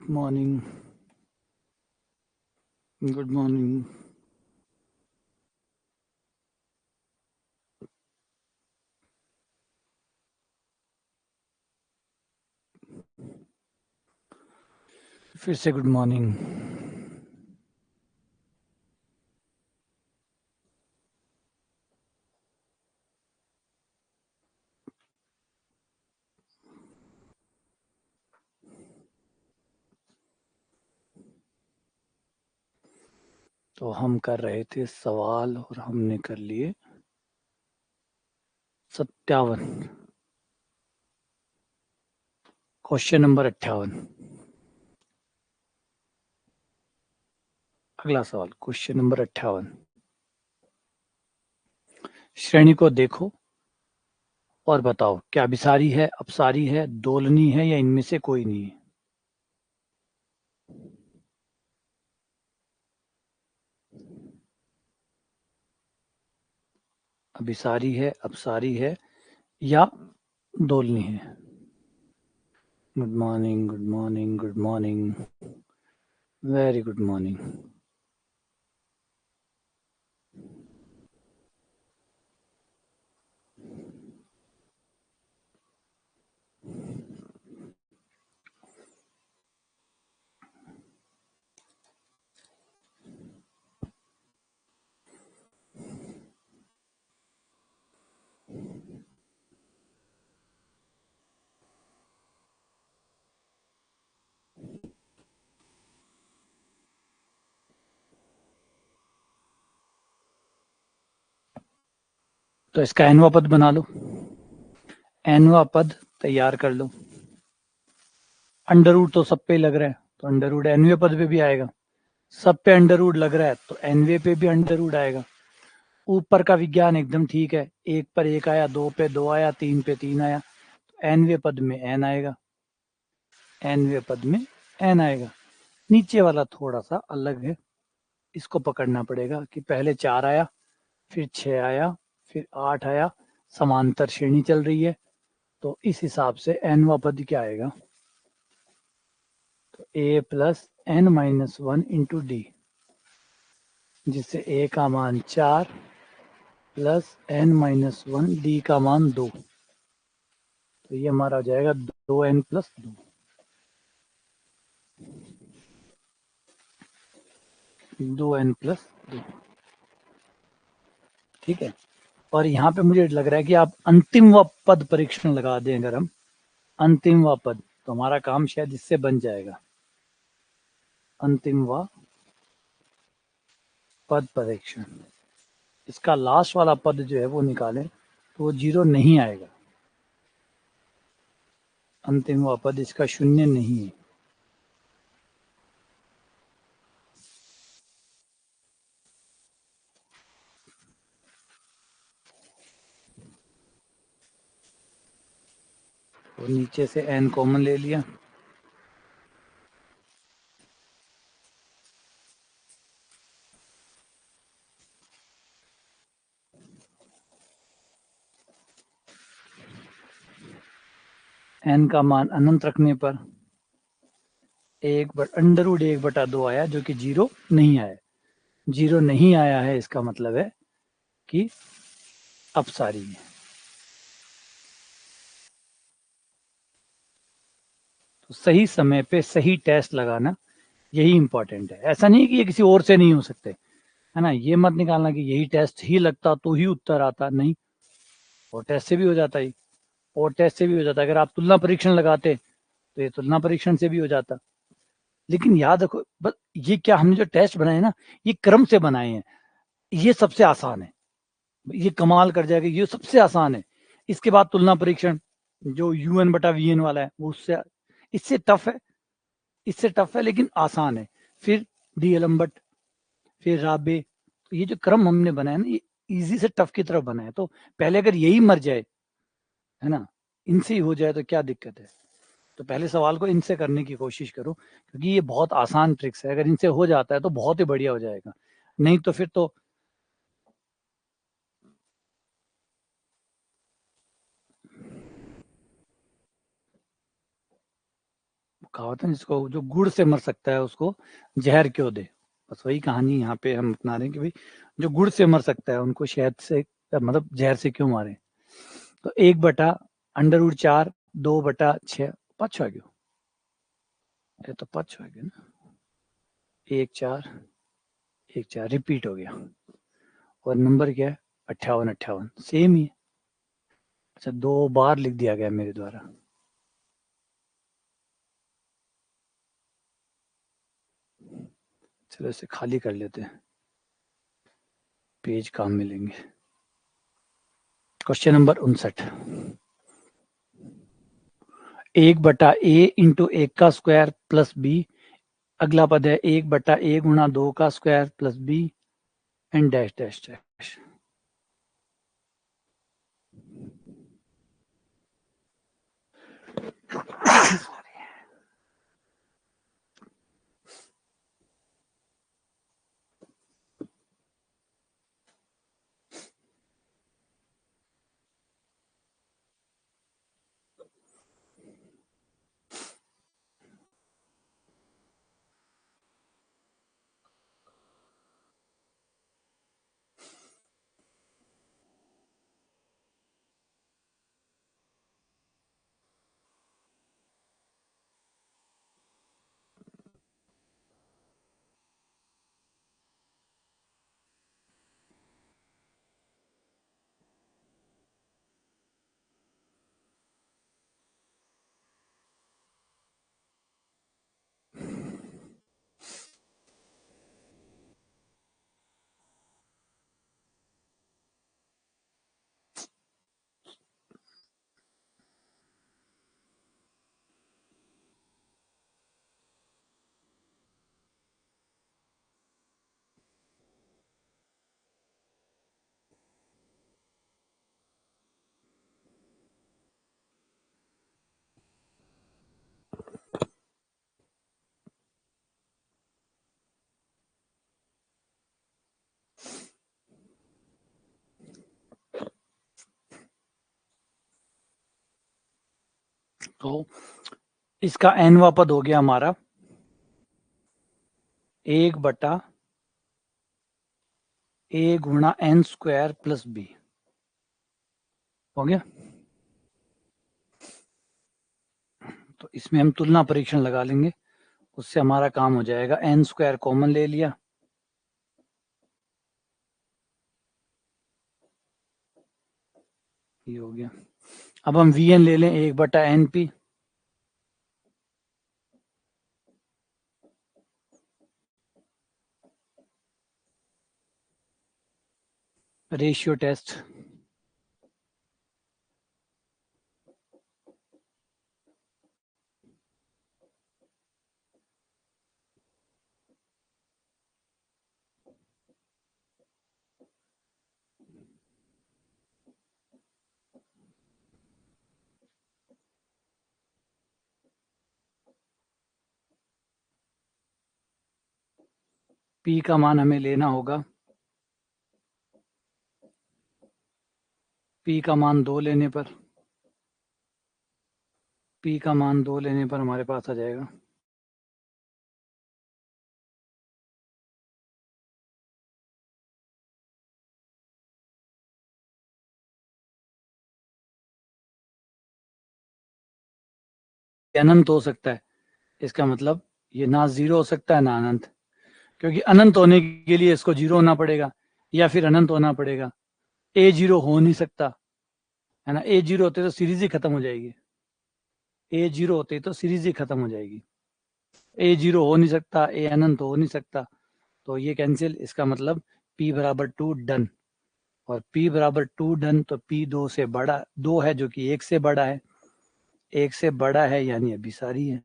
Morning, good morning. फिर से good morning. तो हम कर रहे थे सवाल और हमने कर लिए 57। Question number 58। अगला सवाल क्वेश्चन नंबर 58। श्रेणी को देखो और बताओ क्या अभिसारी है, अपसारी है, दोलनी है या इनमें से कोई नहीं है। अभिसारी है, अपसारी है या दोलनी है। Good morning, good morning, good morning, very good morning. तो इसका एनवा पद बना लो, एनवा पद तैयार कर लो। अंडर रूट तो सब पे लग रहा है, तो अंडर रूट एनवे पद पे भी आएगा। सब पे अंडर रूट लग रहा है तो एनवे पे भी अंडर रूट आएगा। ऊपर का विज्ञान एकदम ठीक है, एक पर एक आया, दो पे दो आया, तीन पे तीन आया, तो एनवे पद में एन आएगा, एनवे पद में एन आएगा। नीचे वाला थोड़ा सा अलग है, इसको पकड़ना पड़ेगा कि पहले 4 आया, फिर 6 आया, फिर 8 आया, समांतर श्रेणी चल रही है, तो इस हिसाब से एनवा पद क्या आएगा, तो A plus N minus 1 into D, जिससे ए का मान 4 प्लस एन माइनस 1 डी का मान 2, तो ये हमारा हो जाएगा 2n प्लस 2। दो एन प्लस 2, ठीक है। और यहाँ पे मुझे लग रहा है कि आप अंतिम व पद परीक्षण लगा दें, अगर हम अंतिम व पद, तो हमारा काम शायद इससे बन जाएगा। अंतिम व पद परीक्षण, इसका लास्ट वाला पद जो है वो निकालें तो वो 0 नहीं आएगा। अंतिम व पद इसका 0 नहीं है। तो नीचे से n कॉमन ले लिया, n का मान अनंत रखने पर अंडर रूट 1/2 आया, जो कि 0 नहीं आया। 0 नहीं आया है, इसका मतलब है कि अपसारी है। तो सही समय पे सही टेस्ट लगाना, यही इंपॉर्टेंट है। ऐसा नहीं कि ये किसी और से नहीं हो सकते, है ना। ये मत निकालना कि यही टेस्ट ही लगता तो ही उत्तर आता, नहीं, और टेस्ट से भी हो जाता है, और टेस्ट से भी हो जाता। अगर आप तुलना परीक्षण लगाते तो ये तुलना परीक्षण से भी हो जाता। लेकिन याद रखो, बस ये क्या हमने जो टेस्ट बनाए ना, ये क्रम से बनाए हैं। ये सबसे आसान है, ये कमाल कर जाएगा, ये सबसे आसान है। इसके बाद तुलना परीक्षण जो UN/VN वाला है, वो उससे इससे टफ है, इससे टफ है लेकिन आसान है। फिर डी एलम्बर्ट, फिर राबे। तो ये जो क्रम हमने बनाया ना, ये इजी से टफ की तरफ बनाया। तो पहले अगर यही मर जाए, है ना, इनसे ही हो जाए तो क्या दिक्कत है। तो पहले सवाल को इनसे करने की कोशिश करो, क्योंकि ये बहुत आसान ट्रिक्स है। अगर इनसे हो जाता है तो बहुत ही बढ़िया हो जाएगा, नहीं तो फिर तो कहावत है, जिसको जो गुड़ से मर सकता है उसको जहर क्यों दे। बस वही कहानी यहाँ पे हम अपना रहे हैं कि भाई जो गुड़ से मर सकता है उनको शहद से मतलब जहर से क्यों मारे। तो 1/√4 2/6 5 आ गया, ये तो 5 आ गया ना, 1 4 1 4 रिपीट हो गया। और नंबर क्या है 58 58 सेम ही है। अच्छा 2 बार लिख दिया गया मेरे द्वारा। चलो इसे खाली कर लेते हैं, पेज काम मिलेंगे। क्वेश्चन नंबर 59, 1/a × 1 का स्क्वायर प्लस बी, अगला पद है 1/a × 2 का square plus b and dash dash dash. तो इसका nवा पद हो गया हमारा 1/a × n² प्लस बी हो गया। तो इसमें हम तुलना परीक्षण लगा लेंगे, उससे हमारा काम हो जाएगा। n² कॉमन ले लिया, ये हो गया। अब हम Vn ले लें 1/NP, रेशियो टेस्ट। P का मान हमें लेना होगा, P का मान 2 लेने पर, P का मान 2 लेने पर हमारे पास आ जाएगा अनंत हो सकता है। इसका मतलब ये ना 0 हो सकता है ना अनंत, क्योंकि अनंत होने के लिए इसको 0 होना पड़ेगा या फिर अनंत होना पड़ेगा। A0 हो नहीं सकता है ना, A0 होते तो सीरीज ही खत्म हो जाएगी, A0 होते तो सीरीज ही खत्म हो जाएगी। A0 हो नहीं सकता, A अनंत हो नहीं सकता, तो ये कैंसिल। इसका मतलब P=2 डन, और P=2 डन तो P 2 से बड़ा 2 है, जो कि 1 से बड़ा है, 1 से बड़ा है यानी अभिसारी है।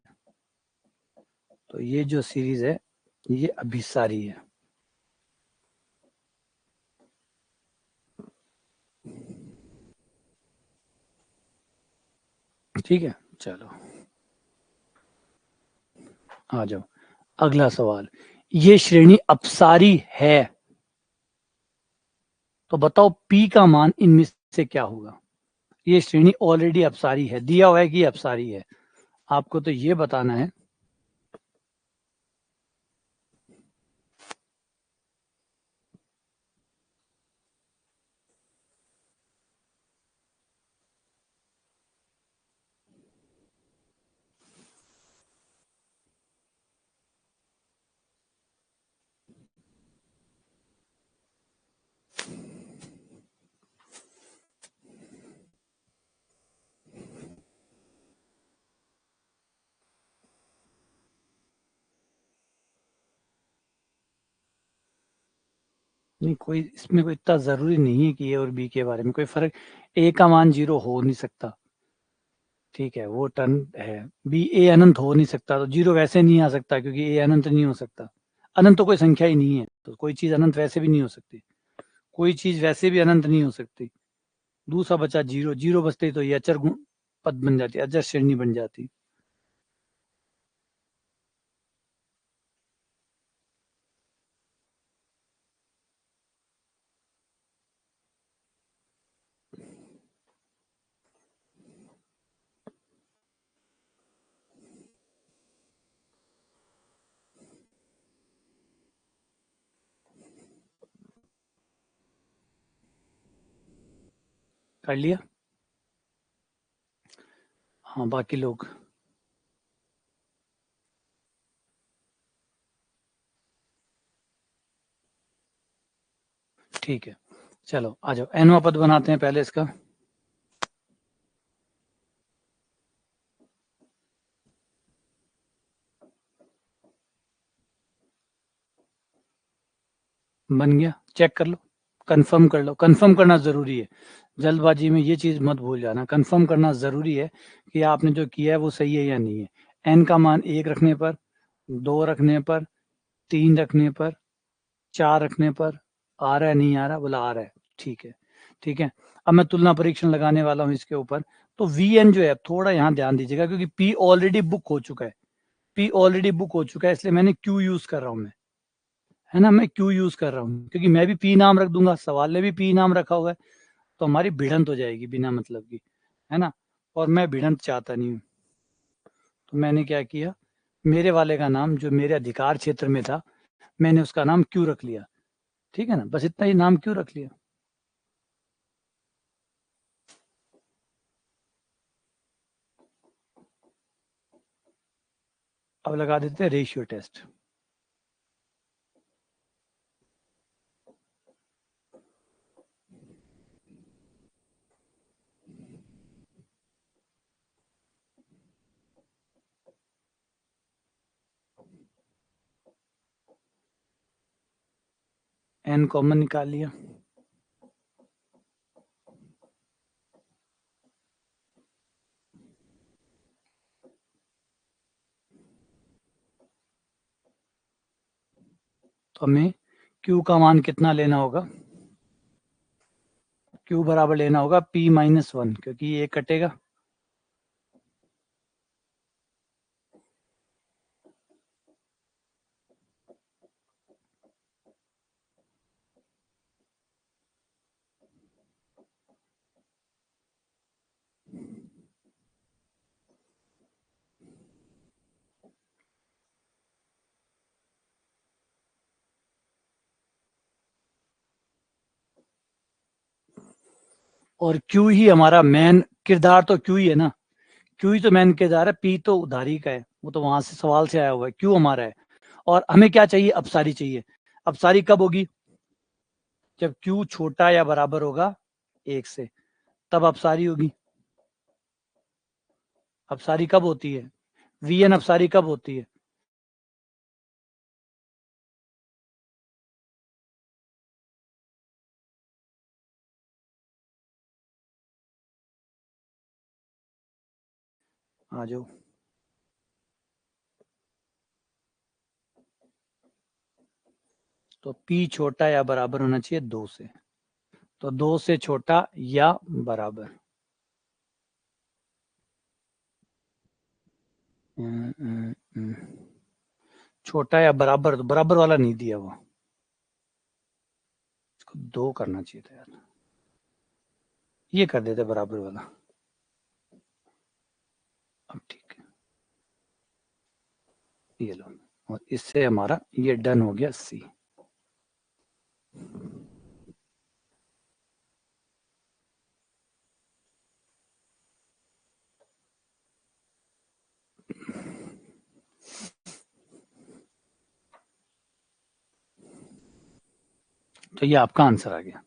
तो ये जो सीरीज है ये अभिसारी है। ठीक है, चलो आ जाओ अगला सवाल। ये श्रेणी अपसारी है, तो बताओ P का मान इनमें से क्या होगा। ये श्रेणी ऑलरेडी अपसारी है, दिया हुआ है कि अपसारी है, आपको तो ये बताना है नहीं, कोई इसमें कोई इतना जरूरी नहीं है कि ए और बी के बारे में कोई फर्क। ए का मान 0 हो नहीं सकता, ठीक है, वो टर्म है। बी, ए अनंत हो नहीं सकता, तो 0 वैसे नहीं आ सकता क्योंकि ए अनंत नहीं हो सकता। अनंत तो कोई संख्या ही नहीं है, तो कोई चीज अनंत वैसे भी नहीं हो सकती। कोई चीज वैसे भी अनंत नहीं हो सकती। दूसरा बचा 0, 0 बचते ही तो ये अचर पद बन जाती, अचर श्रेणी बन जाती। कर लिया। हाँ, बाकी लोग। ठीक है, चलो आ जाओ, एनवा पद बनाते हैं पहले इसका। बन गया, चेक कर लो, कंफर्म कर लो। कंफर्म करना जरूरी है, जल्दबाजी में ये चीज मत भूल जाना, कंफर्म करना जरूरी है कि आपने जो किया है वो सही है या नहीं है। एन का मान 1 रखने पर, 2 रखने पर, 3 रखने पर, 4 रखने पर आ रहा है, नहीं आ रहा? बोला आ रहा है, ठीक है। ठीक है, अब मैं तुलना परीक्षण लगाने वाला हूँ इसके ऊपर। तो वी एन जो है, थोड़ा यहाँ ध्यान दीजिएगा क्योंकि पी ऑलरेडी बुक हो चुका है। पी ऑलरेडी बुक हो चुका है, इसलिए मैंने क्यू यूज कर रहा हूँ मैं, है ना, मैं क्यू यूज कर रहा हूँ क्योंकि मैं भी पी नाम रख दूंगा, सवाल में भी पी नाम रखा हुआ है, तो हमारी भिड़ंत हो जाएगी बिना मतलब की, है ना। और मैं भिड़ंत चाहता नहीं हूँ, तो मैंने क्या किया, मेरे वाले का नाम जो मेरे अधिकार क्षेत्र में था, मैंने उसका नाम क्यू रख लिया। ठीक है ना, बस इतना ही नाम क्यू रख लिया। अब लगा देते हैं रेशियो टेस्ट। एन कॉमन निकाल लिया। तो हमें क्यू का मान कितना लेना होगा? क्यू बराबर लेना होगा P-1 क्योंकि ये कटेगा। और क्यू ही हमारा मेन किरदार, तो क्यू ही है ना, क्यू ही तो मेन किरदार है। पी तो उधारी का है, वो तो वहां से सवाल से आया हुआ है, क्यू हमारा है। और हमें क्या चाहिए? अपसारी चाहिए। अपसारी कब होगी? जब क्यू छोटा या बराबर होगा 1 से, तब अपसारी होगी। अपसारी कब होती है? वी एन अपसारी कब होती है? आ जाओ। तो पी छोटा या बराबर होना चाहिए 2 से, तो 2 से छोटा या बराबर। छोटा या बराबर, तो बराबर वाला नहीं दिया वो, इसको 2 करना चाहिए था यार, ये कर देते बराबर वाला। अब ठीक है, ये लो, और इससे हमारा ये डन हो गया सी। तो ये आपका आंसर आ गया।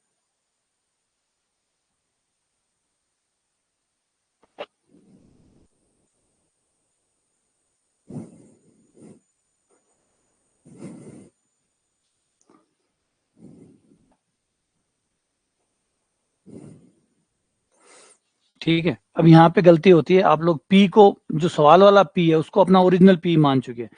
ठीक है, अब यहाँ पे गलती होती है, आप लोग पी को, जो सवाल वाला पी है उसको अपना ओरिजिनल पी मान चुके हैं।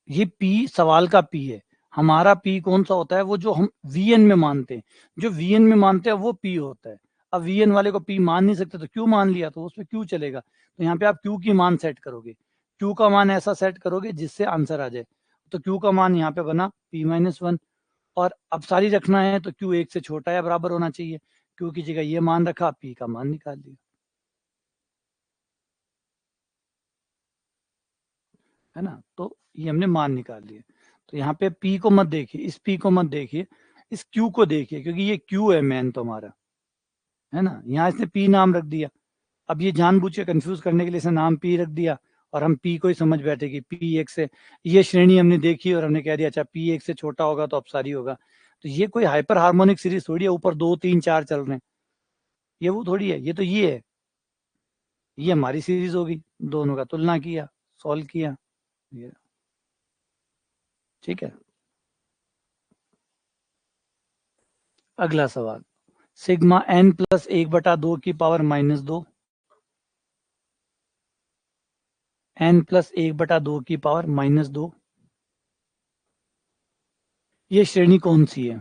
ये पी सवाल का पी है, हमारा पी कौन सा होता है, वो जो हम वीएन में मानते हैं, जो वीएन में मानते हैं वो पी होता है। अब वीएन वाले को पी मान नहीं सकते तो क्यू मान लिया, तो उसमें क्यू चलेगा, तो यहाँ पे आप क्यू की मान सेट करोगे, क्यू का मान ऐसा सेट करोगे जिससे आंसर आ जाए। तो क्यू का मान यहाँ पे बना p-1, और अब सारी रखना है तो क्यू एक से छोटा या बराबर होना चाहिए, क्यू की जगह ये मान रखा, पी का मान निकाल दिया, है ना। तो ये हमने मान निकाल लिए। तो यहाँ पे पी को मत देखिए, इस पी को मत देखिए, इस क्यू को देखिए, क्योंकि ये क्यू है मेन तो हमारा, है ना। यहाँ इसने पी नाम रख दिया, अब ये जानबूझ के कंफ्यूज करने के लिए इसने नाम पी रख दिया, और हम पी को ही समझ बैठे कि पी एक से, ये श्रेणी हमने देखी और हमने कह दिया अच्छा पी एक से छोटा होगा तो अपसारी होगा। तो ये कोई हाइपर हार्मोनिक सीरीज थोड़ी है, ऊपर 2 3 4 चल रहे हैं, ये वो थोड़ी है, ये तो ये है, ये हमारी सीरीज होगी, दोनों का तुलना किया, सॉल्व किया, ये ठीक है। अगला सवाल, सिग्मा n प्लस 1/2 की पावर -2, n प्लस 1/2 की पावर -2, ये श्रेणी कौन सी है।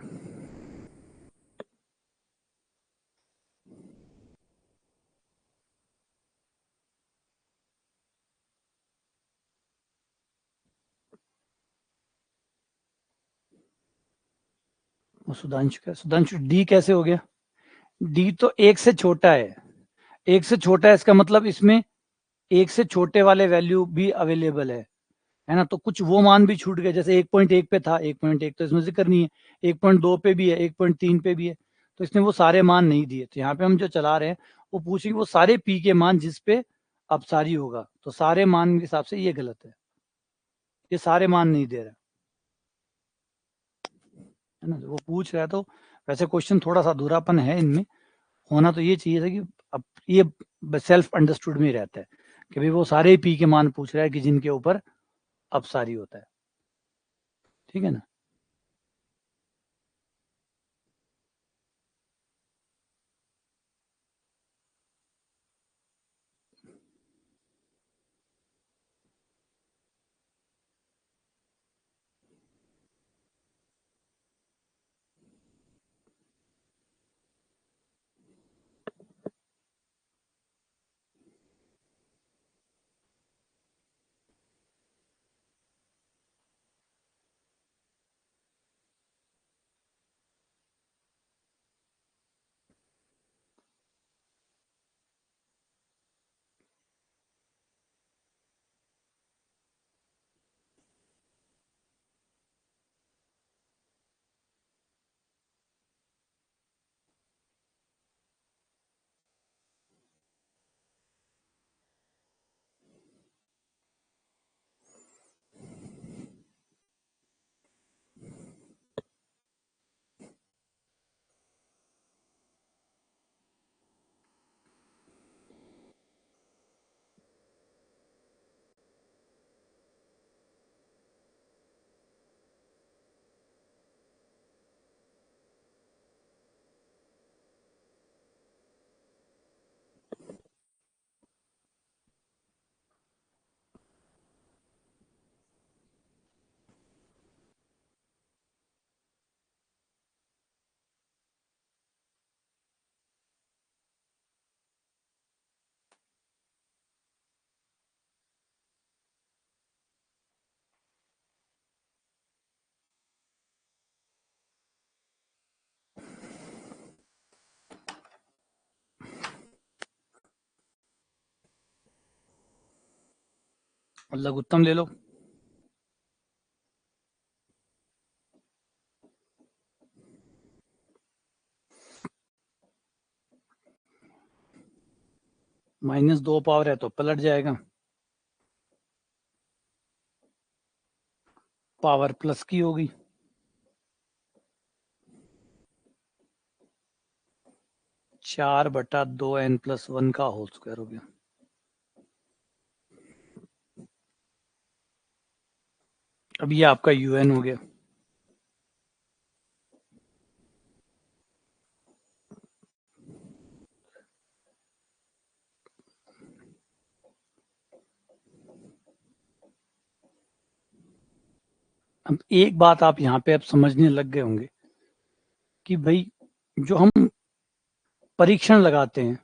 वो सुधांशु का, सुधांशु डी कैसे हो गया, डी तो एक से छोटा है, एक से छोटा है इसका मतलब इसमें एक से छोटे वाले वैल्यू भी अवेलेबल है ना। तो कुछ वो मान भी छूट गए, जैसे 1.1 पे था, 1.1 तो इसमें जिक्र नहीं है, 1.2 पे भी है, 1.3 पे भी है, तो इसने वो सारे मान नहीं दिए। तो यहाँ पे हम जो चला रहे हैं वो पूछेंगे वो सारे पी के मान जिस पे अपसारी होगा, तो सारे मान के हिसाब से ये गलत है, ये सारे मान नहीं दे रहा है ना। वो पूछ रहा है तो वैसे क्वेश्चन थोड़ा सा अधूरापन है इनमें, होना तो ये चाहिए था कि अब ये सेल्फ अंडरस्टूड में ही रहता है कि भाई वो सारे पी के मान पूछ रहा है कि जिनके ऊपर अपसारी होता है, ठीक है ना। लघुत्तम ले लो, -2 पावर है तो पलट जाएगा, पावर प्लस की होगी, 4/2n+1 का होल स्क्वायर हो गया। अब ये आपका un हो गया, अब एक बात आप यहाँ पे अब समझने लग गए होंगे कि भाई जो हम परीक्षण लगाते हैं,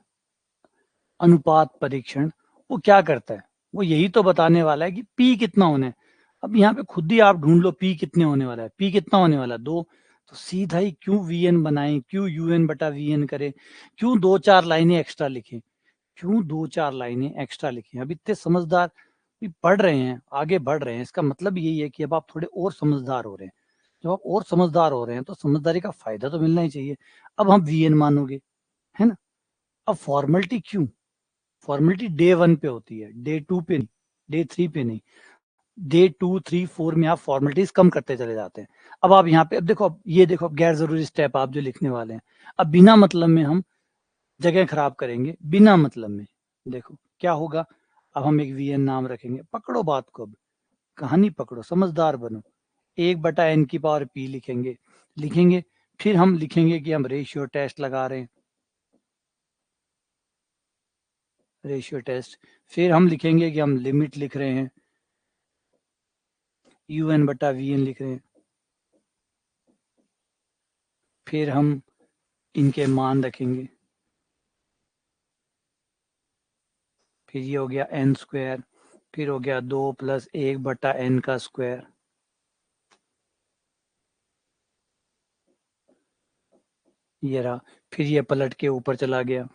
अनुपात परीक्षण, वो क्या करता है? वो यही तो बताने वाला है कि पी कितना होना है। अब यहाँ पे खुद ही आप ढूंढ लो पी कितने होने वाला है। पी कितना होने वाला है? 2। तो सीधा ही क्यों वी एन बनाएं, क्यों यू एन बटा वी एन करें, क्यों 2-4 लाइनें एक्स्ट्रा लिखें, क्यों 2-4 लाइनें एक्स्ट्रा लिखें? अब इतने समझदार भी पढ़ रहे हैं, आगे बढ़ रहे हैं, इसका मतलब यही है कि अब आप थोड़े और समझदार हो रहे हैं। जब आप और समझदार हो रहे हैं तो समझदारी का फायदा तो मिलना ही चाहिए। अब हम वी एन मानोगे, है ना? अब फॉर्मेलिटी क्यों? फॉर्मेलिटी डे 1 पे होती है, डे 2 पे नहीं, डे 3 पे नहीं। डे 2, 3, 4 में आप फॉर्मेलिटीज कम करते चले जाते हैं। अब आप यहाँ पे अब देखो, अब ये देखो, अब गैर जरूरी स्टेप आप जो लिखने वाले हैं, अब बिना मतलब में हम जगह खराब करेंगे, बिना मतलब में। देखो क्या होगा, अब हम एक वी एन नाम रखेंगे, पकड़ो बात को, अब कहानी पकड़ो, समझदार बनो। 1/n की पावर p लिखेंगे, लिखेंगे, फिर हम लिखेंगे कि हम रेशियो टेस्ट लगा रहे हैं, रेशियो टेस्ट। फिर हम लिखेंगे कि हम लिमिट लिख रहे हैं, यू एन बटा वी एन लिख रहे हैं। फिर हम इनके मान रखेंगे, फिर ये हो गया n स्क्वायर, फिर हो गया 2 + 1/n का स्क्वायर, ये रहा। फिर ये पलट के ऊपर चला गया,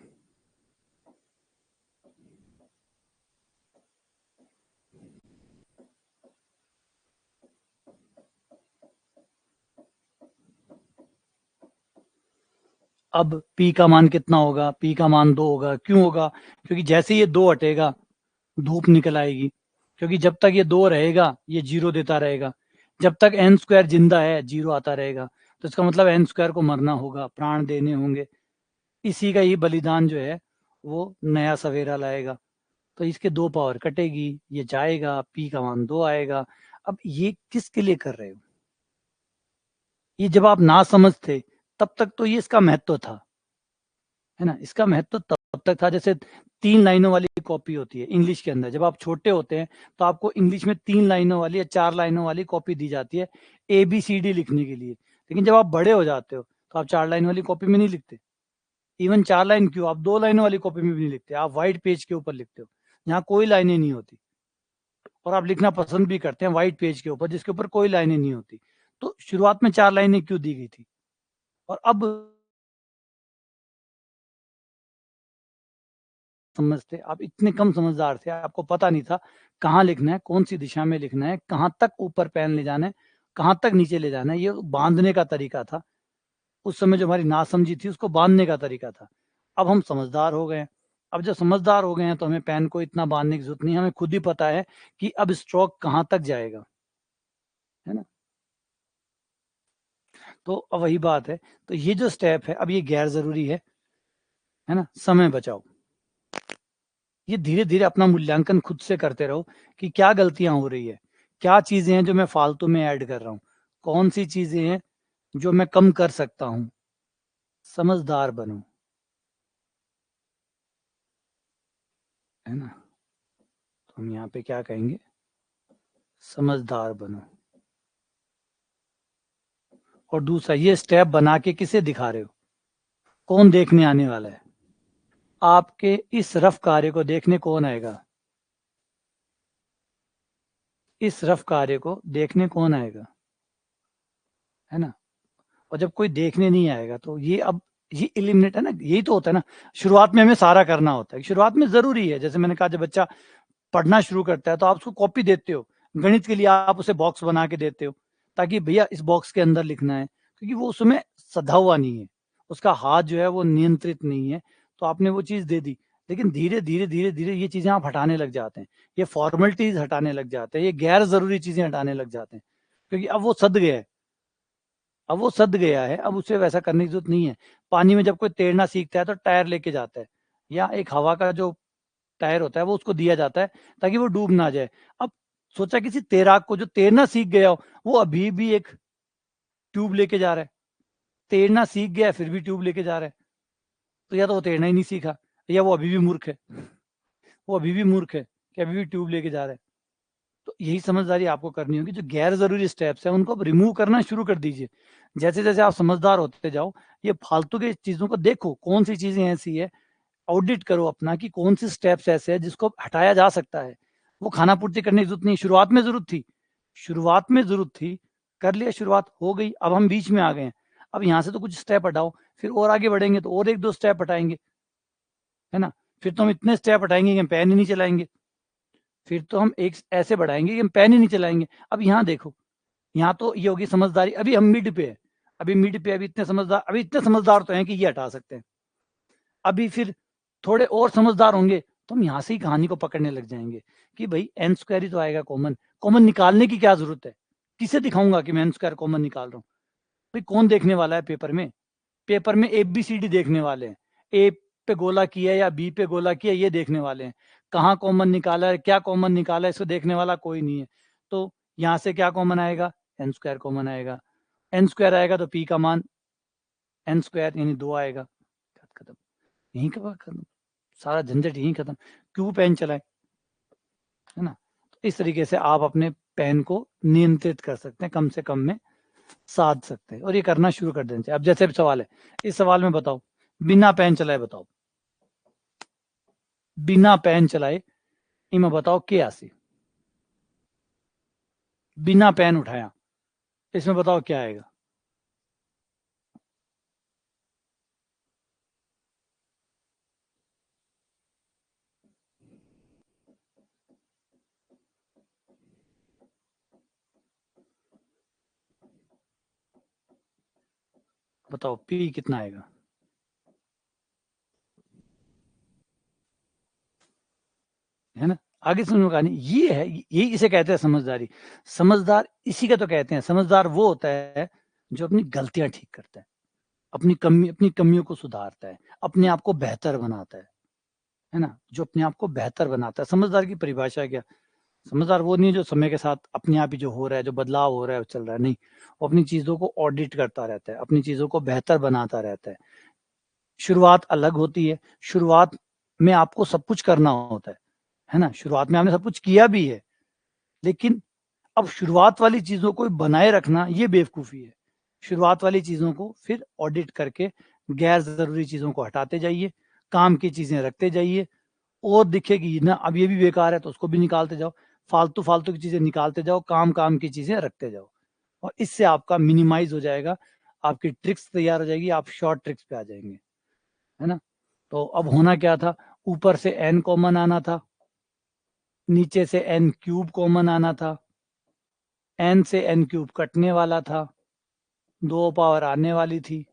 अब p का मान कितना होगा? p का मान 2 होगा। क्यों होगा? क्योंकि जैसे ये 2 हटेगा, धूप निकल आएगी। क्योंकि जब तक ये 2 रहेगा ये 0 देता रहेगा, जब तक n स्क्वायर जिंदा है 0 आता रहेगा। तो इसका मतलब n स्क्वायर को मरना होगा, प्राण देने होंगे। इसी का ये बलिदान जो है वो नया सवेरा लाएगा। तो इसके 2 पावर कटेगी, ये जाएगा, p का मान 2 आएगा। अब ये किसके लिए कर रहे हो? ये जब आप ना समझ थे तब तक तो ये इसका महत्व था, है ना? इसका महत्व तब तक था जैसे 3 लाइनों वाली कॉपी होती है इंग्लिश के अंदर। जब आप छोटे होते हैं तो आपको इंग्लिश में 3 लाइनों वाली या 4 लाइनों वाली कॉपी दी जाती है ABCD लिखने के लिए। लेकिन जब आप बड़े हो जाते हो तो आप 4 लाइन वाली कॉपी में नहीं लिखते। इवन 4 लाइन क्यों, आप 2 लाइनों वाली कॉपी में भी नहीं लिखते, आप व्हाइट पेज के ऊपर लिखते हो जहाँ कोई लाइनें नहीं होती। और आप लिखना पसंद भी करते हैं व्हाइट पेज के ऊपर जिसके ऊपर कोई लाइनें नहीं होती। तो शुरुआत में 4 लाइनें क्यों दी गई थी? और अब समझते, आप इतने कम समझदार थे, आपको पता नहीं था कहाँ लिखना है, कौन सी दिशा में लिखना है, कहाँ तक ऊपर पेन ले जाना है, कहाँ तक नीचे ले जाना है। ये बांधने का तरीका था। उस समय जो हमारी नासमझी थी उसको बांधने का तरीका था। अब हम समझदार हो गए हैं। अब जब समझदार हो गए हैं तो हमें पेन को इतना बांधने की जरूरत नहीं है, हमें खुद ही पता है कि अब स्ट्रोक कहाँ तक जाएगा, है ना? तो अब वही बात है। तो ये जो स्टेप है अब ये गैर जरूरी है ना? समय बचाओ। ये धीरे धीरे अपना मूल्यांकन खुद से करते रहो कि क्या गलतियां हो रही है, क्या चीजें हैं जो मैं फालतू में ऐड कर रहा हूँ, कौन सी चीजें हैं जो मैं कम कर सकता हूँ। समझदार बनो, है ना? तो हम यहाँ पे क्या कहेंगे? समझदार बनो। और दूसरा, ये स्टेप बना के किसे दिखा रहे हो? कौन देखने आने वाला है? आपके इस रफ कार्य को देखने कौन आएगा? इस रफ कार्य को देखने कौन आएगा, है ना? और जब कोई देखने नहीं आएगा तो ये अब ये एलिमिनेट है ना, यही तो होता है ना। शुरुआत में हमें सारा करना होता है, शुरुआत में जरूरी है। जैसे मैंने कहा जब बच्चा पढ़ना शुरू करता है तो आप उसको कॉपी देते हो, गणित के लिए आप उसे बॉक्स बना के देते हो ताकि भैया इस बॉक्स के अंदर लिखना है, क्योंकि वो उसमें सधा हुआ नहीं है, उसका हाथ जो है वो नियंत्रित नहीं है। तो आपने वो चीज दे दी। लेकिन धीरे धीरे धीरे धीरे ये चीजें आप हटाने लग जाते हैं, ये फॉर्मेलिटीज हटाने लग जाते हैं, ये गैर जरूरी चीजें हटाने लग जाते हैं, क्योंकि अब वो सद गया है। अब वो सद गया है, अब उसे वैसा करने की जरूरत नहीं है। पानी में जब कोई तैरना सीखता है तो टायर लेके जाता है, या एक हवा का जो टायर होता है वो उसको दिया जाता है ताकि वो डूब ना जाए। अब सोचा किसी तैराक को जो तैरना सीख गया हो, वो अभी भी एक ट्यूब लेके जा रहा है। तैरना सीख गया फिर भी ट्यूब लेके जा रहा है, तो या तो वो तैरना ही नहीं सीखा, या वो अभी भी मूर्ख है। वो अभी भी मूर्ख है कि अभी भी ट्यूब लेके जा रहा है। तो यही समझदारी आपको करनी होगी। जो गैर जरूरी स्टेप्स है उनको आप रिमूव करना शुरू कर दीजिए। जैसे जैसे आप समझदार होते जाओ, ये फालतू की चीजों को देखो, कौन सी चीजें ऐसी है, ऑडिट करो अपना कि कौन से स्टेप्स ऐसे हैं जिसको हटाया जा सकता है। वो खाना पूर्ति करने की जरूरत नहीं, शुरुआत में जरूरत थी, शुरुआत में जरूरत थी, कर लिया, शुरुआत हो गई, अब हम बीच में आ गए हैं। अब यहाँ से तो कुछ स्टेप हटाओ, फिर और आगे बढ़ेंगे तो और एक दो स्टेप हटाएंगे, है ना। फिर तो हम इतने स्टेप हटाएंगे कि हम पैन ही नहीं चलाएंगे, फिर तो हम एक ऐसे बढ़ाएंगे कि हम पैन ही नहीं चलाएंगे। अब यहाँ देखो, यहाँ तो ये होगी समझदारी, अभी हम मिड पे है, अभी मिड पे, अभी इतने समझदार तो हैं कि ये हटा सकते हैं। अभी फिर थोड़े और समझदार होंगे तो हम यहाँ से ही कहानी को पकड़ने लग जाएंगे कि भाई एन स्क्वायर ही तो आएगा कॉमन, कॉमन निकालने की क्या जरूरत है, किसे दिखाऊंगा कि मैं एन स्क्वायर कॉमन निकाल रहा हूँ। भाई कौन देखने वाला है पेपर में, पेपर में ABCD देखने वाले हैं, ए पे गोला किया या बी पे गोला किया ये देखने वाले हैं, कहाँ कॉमन निकाला है, क्या कॉमन निकाला है, इसको देखने वाला कोई नहीं है। तो यहाँ से क्या कॉमन आएगा, एन स्क्वायर कॉमन आएगा, एन स्क्वायर आएगा तो पी का मान एन स्क्वायर यानी 2 आएगा, खत्म, यहीं का खत्म, सारा झंझट यहीं खत्म। क्यों पेन चलाए, है ना। तो इस तरीके से आप अपने पेन को नियंत्रित कर सकते हैं, कम से कम में साध सकते हैं, और ये करना शुरू कर देना चाहिए। अब जैसे सवाल है, इस सवाल में बताओ, बिना पेन चलाए बताओ, बिना पेन चलाए इमें बताओ क्या आसी, बिना पेन उठाया, इसमें बताओ क्या आएगा। बताओ पी कितना आएगा, है ना। आगे सुनो कहानी, ये है, यही इसे कहते हैं समझदारी। समझदार इसी का तो कहते हैं, समझदार वो होता है जो अपनी गलतियां ठीक करता है, अपनी कमियों को सुधारता है, अपने आप को बेहतर बनाता है ना, जो अपने आप को बेहतर बनाता है। समझदार की परिभाषा क्या, समझदार वो नहीं जो समय के साथ अपने आप ही जो हो रहा है, जो बदलाव हो रहा है वो चल रहा है, नहीं, वो अपनी चीजों को ऑडिट करता रहता है, अपनी चीजों को बेहतर बनाता रहता है। शुरुआत अलग होती है, शुरुआत में आपको सब कुछ करना होता है ना, शुरुआत में आपने सब कुछ किया भी है, लेकिन अब शुरुआत वाली चीजों को बनाए रखना ये बेवकूफी है। शुरुआत वाली चीजों को फिर ऑडिट करके गैर जरूरी चीजों को हटाते जाइए, काम की चीजें रखते जाइए, और दिखेगी ना अब ये भी बेकार है तो उसको भी निकालते जाओ, फालतू फालतू की चीजें निकालते जाओ, काम की चीजें रखते जाओ, और इससे आपका मिनिमाइज हो जाएगा, आपकी ट्रिक्स तैयार हो जाएगी, आप शॉर्ट ट्रिक्स पे आ जाएंगे, है ना। तो अब होना क्या था, ऊपर से n कॉमन आना था, नीचे से n क्यूब कॉमन आना था, n से n क्यूब कटने वाला था, 2 पावर आने वाली थी,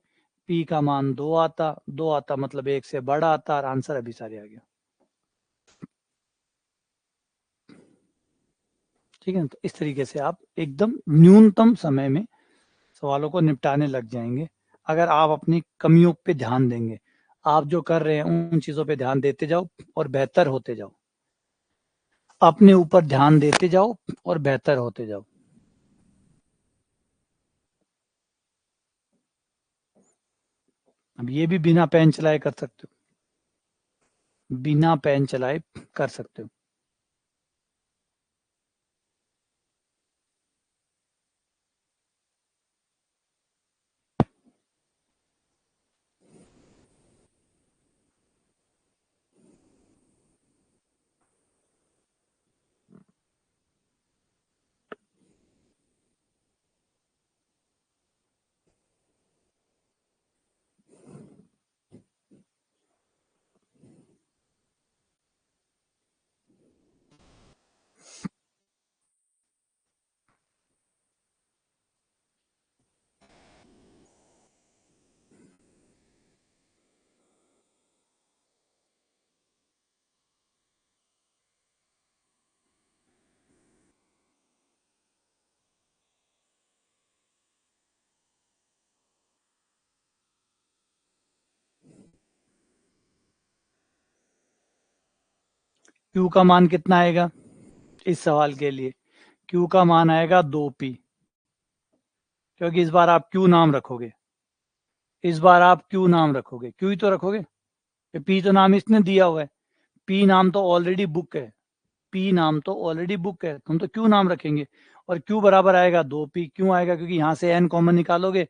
p का मान 2 आता मतलब 1 से बड़ा आता, और आंसर अभी सारे आ गया। ठीक है, तो इस तरीके से आप एकदम न्यूनतम समय में सवालों को निपटाने लग जाएंगे, अगर आप अपनी कमियों पे ध्यान देंगे। आप जो कर रहे हैं उन चीजों पे ध्यान देते जाओ और बेहतर होते जाओ, अपने ऊपर ध्यान देते जाओ और बेहतर होते जाओ। अब ये भी बिना पेन चलाए कर सकते हो, बिना पेन चलाए कर सकते हो। क्यू का मान कितना आएगा इस सवाल के लिए, क्यू का मान आएगा 2p, क्योंकि इस बार आप क्यू नाम रखोगे, इस बार आप क्यू नाम रखोगे, क्यू ही तो रखोगे, पी तो नाम इसने दिया हुआ है, पी नाम तो ऑलरेडी बुक है, P नाम तो ऑलरेडी बुक है, हम तो Q नाम रखेंगे, और Q बराबर आएगा 2P। क्यों आएगा? क्योंकि यहाँ से n कॉमन निकालोगे,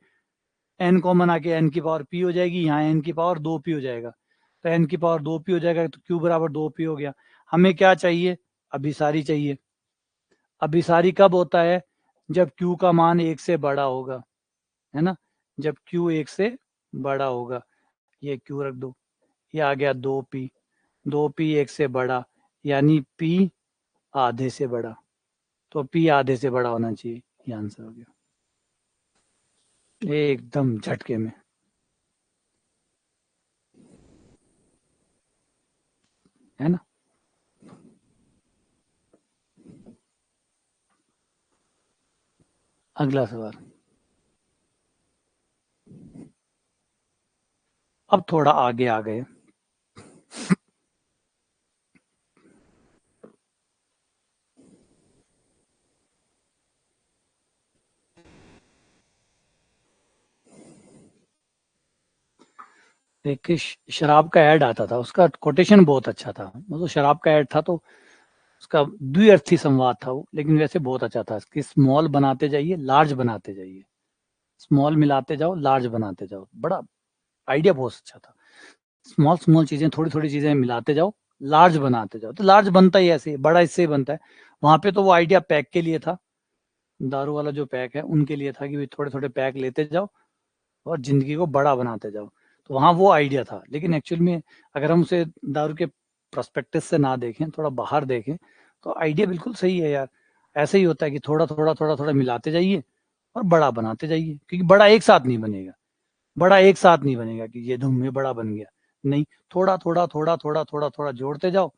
n कॉमन आके n की पावर P हो जाएगी, यहाँ n की पावर 2P हो जाएगा, तो n की पावर 2P हो जाएगा, तो Q बराबर 2P हो गया। हमें क्या चाहिए? अभिसारी चाहिए। अभिसारी कब होता है? जब Q का मान 1 से बड़ा होगा, है ना, जब Q 1 से बड़ा होगा। ये Q रख दो, ये आ गया 2P, 2P 1 से बड़ा, यानी P आधे से बड़ा, तो P आधे से बड़ा होना चाहिए। ये आंसर हो गया एकदम झटके में, है ना। अगला सवाल, अब थोड़ा आगे आ गए। देखिए, शराब का ऐड आता था, उसका कोटेशन बहुत अच्छा था, मतलब शराब का ऐड था तो उसका द्विअर्थी संवाद था वो, लेकिन वैसे बहुत अच्छा था कि स्मॉल बनाते जाइए, लार्ज बनाते जाइए, स्मॉल मिलाते जाओ, लार्ज बनाते जाओ। बड़ा आइडिया बहुत अच्छा था। स्मॉल स्मॉल चीजें, थोड़ी थोड़ी चीजें मिलाते जाओ, लार्ज बनाते जाओ, तो लार्ज बनता ही ऐसे, बड़ा इससे ही बनता है। वहां पे तो वो आइडिया पैक के लिए था, दारू वाला जो पैक है उनके लिए था कि भाई थोड़े थोड़े पैक लेते जाओ और जिंदगी को बड़ा बनाते जाओ। तो वहाँ वो आइडिया था, लेकिन एक्चुअल में अगर हम उसे दारू के प्रोस्पेक्टस से ना देखें, थोड़ा बाहर देखें, तो आइडिया बिल्कुल सही है यार। ऐसे ही होता है कि थोड़ा थोड़ा थोड़ा थोड़ा मिलाते जाइए और बड़ा बनाते जाइए, क्योंकि बड़ा एक साथ नहीं बनेगा। बड़ा एक साथ नहीं बनेगा कि ये धूम में बड़ा बन गया, नहीं, थोड़ा थोड़ा थोड़ा थोड़ा थोड़ा थोड़ा जोड़ते जाओ,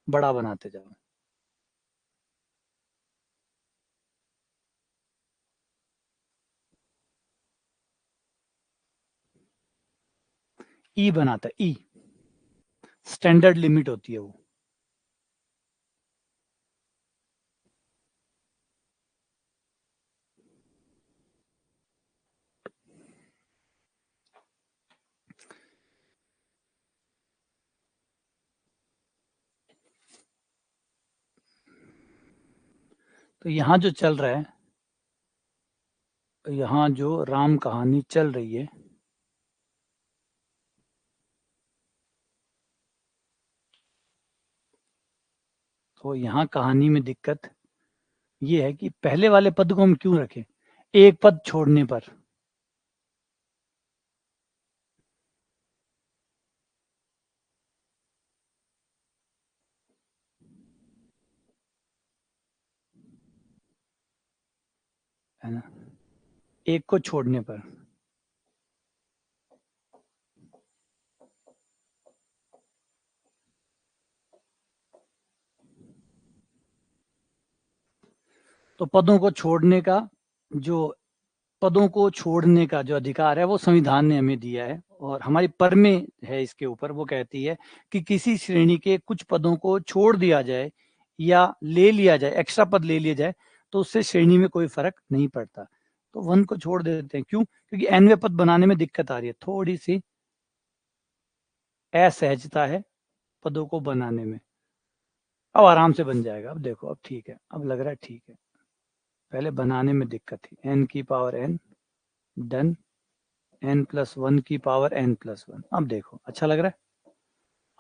बड़ा बनाते जाओ। ई बनाता है, ई स्टैंडर्ड लिमिट होती है वो। तो यहाँ जो चल रहा है, यहाँ जो राम कहानी चल रही है, तो यहाँ कहानी में दिक्कत ये है कि पहले वाले पद को हम क्यों रखें एक पद छोड़ने पर। है ना, एक को छोड़ने पर। तो पदों को छोड़ने का जो पदों को छोड़ने का जो अधिकार है वो संविधान ने हमें दिया है, और हमारी परमें है इसके ऊपर, वो कहती है कि किसी श्रेणी के कुछ पदों को छोड़ दिया जाए या ले लिया जाए, एक्स्ट्रा पद ले लिया जाए, तो उससे श्रेणी में कोई फर्क नहीं पड़ता। तो वन को छोड़ देते हैं, क्यों? क्योंकि एनवे पद बनाने में दिक्कत आ रही है, थोड़ी सी असहजता है पदों को बनाने में। अब आराम से बन जाएगा, अब देखो, अब ठीक है, अब लग रहा है ठीक है। पहले बनाने में दिक्कत थी, एन की पावर एन, डन, n+1 की पावर n+1। अब देखो अच्छा लग रहा है,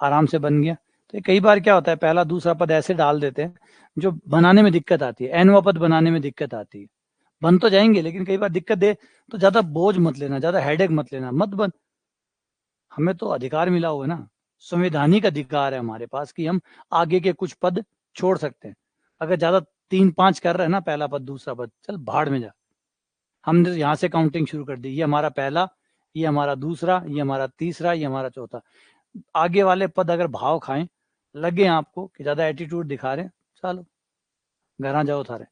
आराम से बन गया। तो कई बार क्या होता है, पहला दूसरा पद ऐसे डाल देते हैं जो बनाने में दिक्कत आती है, एनवा पद बनाने में दिक्कत आती है। बन तो जाएंगे, लेकिन कई बार दिक्कत दे, तो ज्यादा बोझ मत लेना, ज्यादा हेडेक मत लेना, मत बन। हमें तो अधिकार मिला हुआ है ना, संवैधानिक अधिकार है हमारे पास कि हम आगे के कुछ पद छोड़ सकते हैं। अगर ज्यादा 3-5 कर रहे हैं ना, पहला पद दूसरा पद, चल भाड़ में जा। हमने तो यहाँ से काउंटिंग शुरू कर दी, ये हमारा पहला, ये हमारा दूसरा, ये हमारा तीसरा, ये हमारा चौथा। आगे वाले पद अगर भाव खाएं, लगे आपको कि ज्यादा एटीट्यूड दिखा रहे हैं, चलो घर आ जाओ थारे।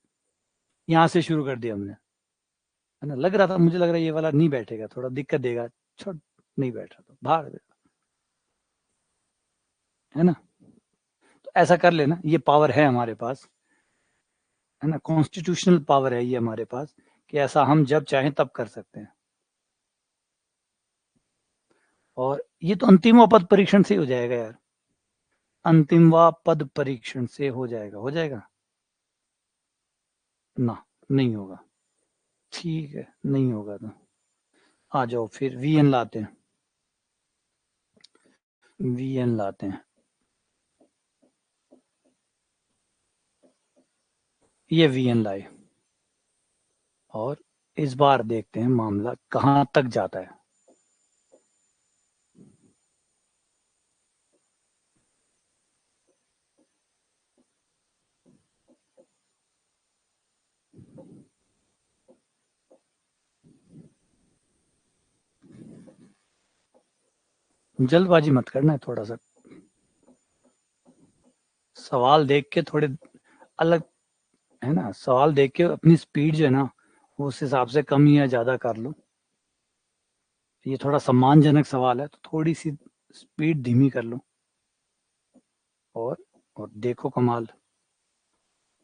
यहाँ से शुरू कर दिया हमने, है ना। लग रहा था, मुझे लग रहा है ये वाला नहीं बैठेगा, थोड़ा दिक्कत देगा, छोड़, नहीं बैठ रहा, तो भाग दे, है ना। तो ऐसा कर लेना, ये पावर है हमारे पास, है ना, कॉन्स्टिट्यूशनल पावर है ये हमारे पास, कि ऐसा हम जब चाहें तब कर सकते हैं। और ये तो अंतिम पद परीक्षण से ही हो जाएगा यार। अंतिम व पद परीक्षण से हो जाएगा, हो जाएगा ना, नहीं होगा, ठीक है, नहीं होगा तो आ जाओ फिर वी एन लाते हैं, वी एन लाते हैं, ये वी एन लाए और इस बार देखते हैं मामला कहां तक जाता है। जल्दबाजी मत करना है, थोड़ा सा सवाल देख के थोड़े अलग, है ना, सवाल देख के अपनी स्पीड जो है ना वो उस हिसाब से कम या ज्यादा कर लो। ये थोड़ा सम्मानजनक सवाल है तो थोड़ी सी स्पीड धीमी कर लो और और देखो कमाल,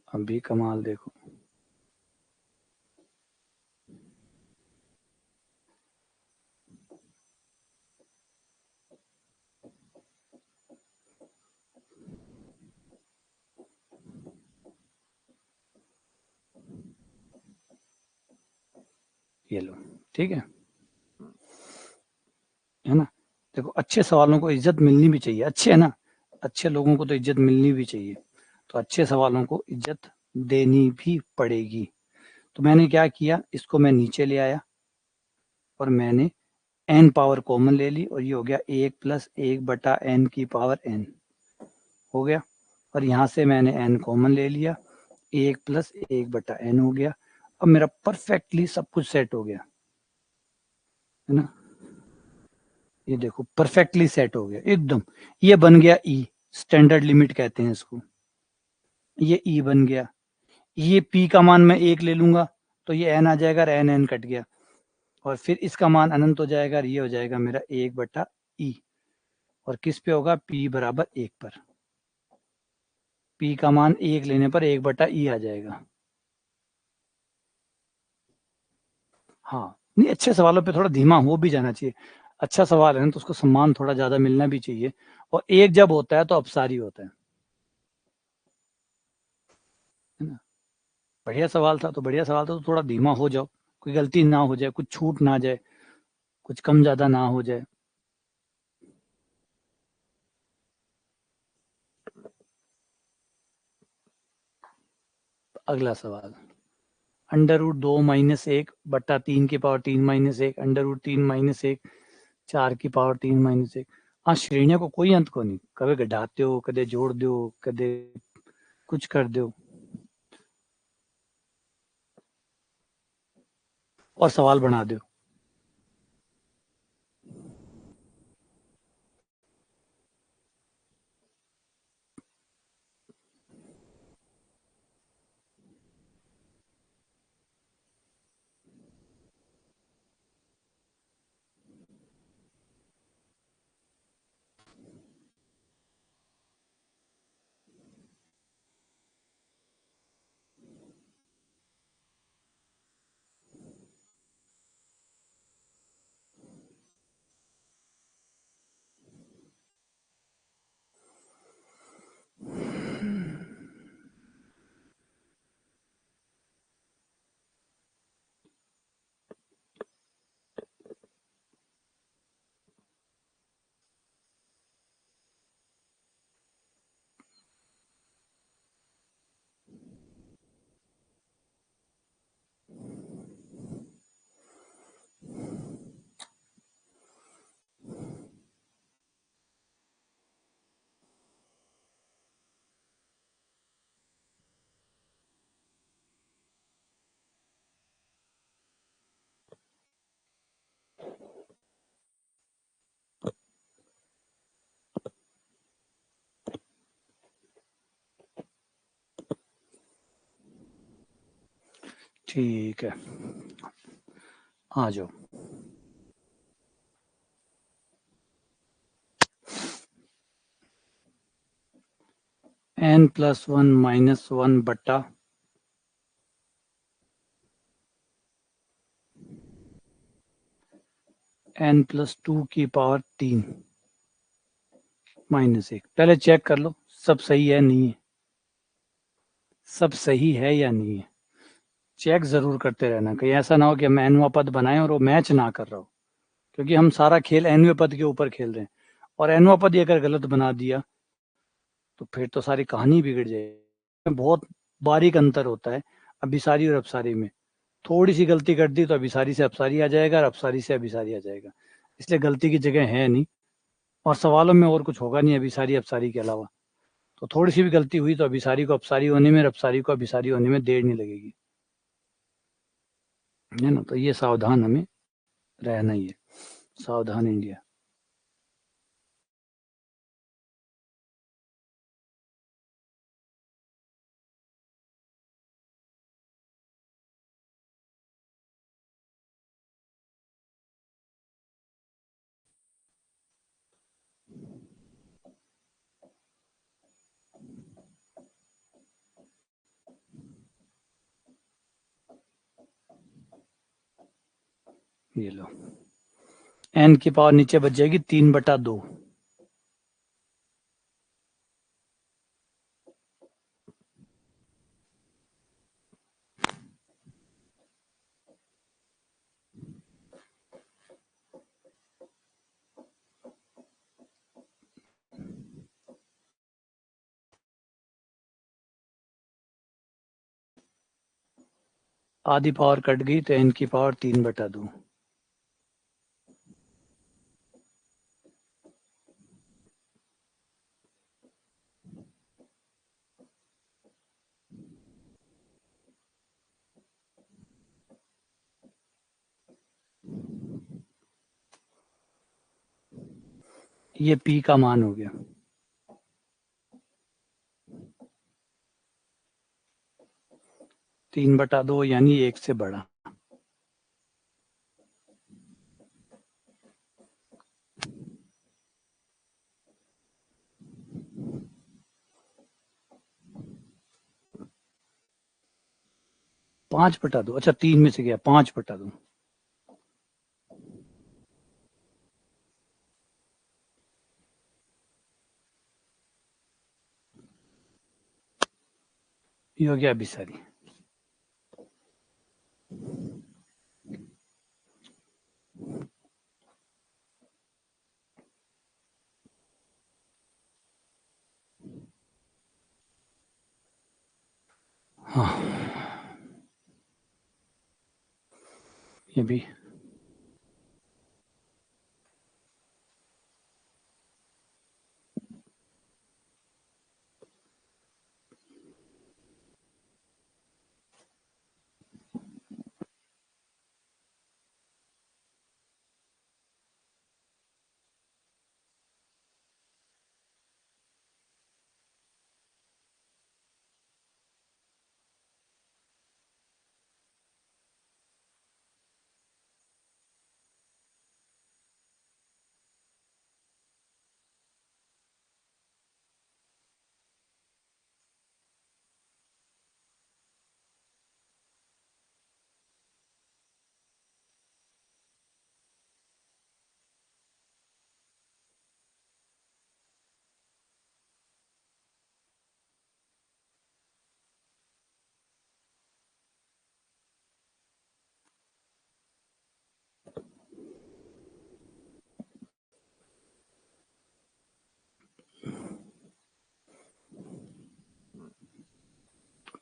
अभी कमाल देखो। ये लो, ठीक है ना। देखो अच्छे सवालों को इज्जत मिलनी भी चाहिए, अच्छे है ना, अच्छे लोगों को तो इज्जत मिलनी भी चाहिए, तो अच्छे सवालों को इज्जत देनी भी पड़ेगी। तो मैंने क्या किया, इसको मैं नीचे ले आया और मैंने एन पावर कॉमन ले ली और ये हो गया 1+1/n हो गया। और यहाँ से मैंने एन कॉमन ले लिया, 1+1/n हो गया। अब मेरा परफेक्टली सब कुछ सेट हो गया, है ना, ये देखो परफेक्टली सेट हो गया एकदम। ये बन गया ई, स्टैंडर्ड लिमिट कहते हैं इसको, ये ई बन गया। ये पी का मान मैं 1 ले लूंगा तो ये एन आ जाएगा और एन एन कट गया, और फिर इसका मान अनंत हो जाएगा और ये हो जाएगा मेरा 1/e। और किस पे होगा, p बराबर 1 पर, p का मान 1 लेने पर 1/e आ जाएगा। हाँ, नहीं अच्छे सवालों पे थोड़ा धीमा हो भी जाना चाहिए, अच्छा सवाल है ना तो उसको सम्मान थोड़ा ज्यादा मिलना भी चाहिए। और एक जब होता है तो अपसारी होता है ना। बढ़िया सवाल था तो बढ़िया सवाल था तो थोड़ा धीमा हो जाओ, कोई गलती ना हो जाए, कुछ छूट ना जाए, कुछ कम ज्यादा ना हो जाए। अगला सवाल, √2 - 1/3 की पावर 3 - 1, √3 - 1 4 की पावर 3 - 1। हाँ, श्रेणियों को कोई अंत को नहीं, कभी घटाते हो, कदे जोड़ दो, कदे कुछ कर दो, और सवाल बना दो। ठीक है, आ जाओ। n+1 - 1 n+2 की पावर 3 -1 पहले चेक कर लो सब सही है नहीं है, सब सही है या नहीं है, चेक जरूर करते रहना। कहीं ऐसा ना हो कि हम एनवा पद बनाएं और वो मैच ना कर रहा हो, क्योंकि हम सारा खेल एनवे पद के ऊपर खेल रहे हैं और एनवा पद ही अगर गलत बना दिया तो फिर तो सारी कहानी बिगड़ जाएगी। बहुत बारीक अंतर होता है अभिसारी और अपसारी में। थोड़ी सी गलती कर दी तो अभिसारी से अपसारी आ जाएगा और अपसारी से अभिसारी आ जाएगा, इसलिए गलती की जगह है नहीं और सवालों में और कुछ होगा नहीं अभिसारी अपसारी के अलावा। तो थोड़ी सी भी गलती हुई तो अभिसारी को अपसारी होने में और अपसारी को अभिसारी होने में देर नहीं लगेगी, है ना। तो ये सावधान हमें रहना ही है, सावधान इंडिया। ये लो एन की पावर नीचे बच जाएगी 3/2। आधी पावर कट गई तो एन की पावर 3/2। ये पी का मान हो गया। 3/2 यानी 1 से बड़ा। पांच बटा दो, अच्छा 3 में से गया 5/2। ये हो गया अभिसारी। हाँ ये भी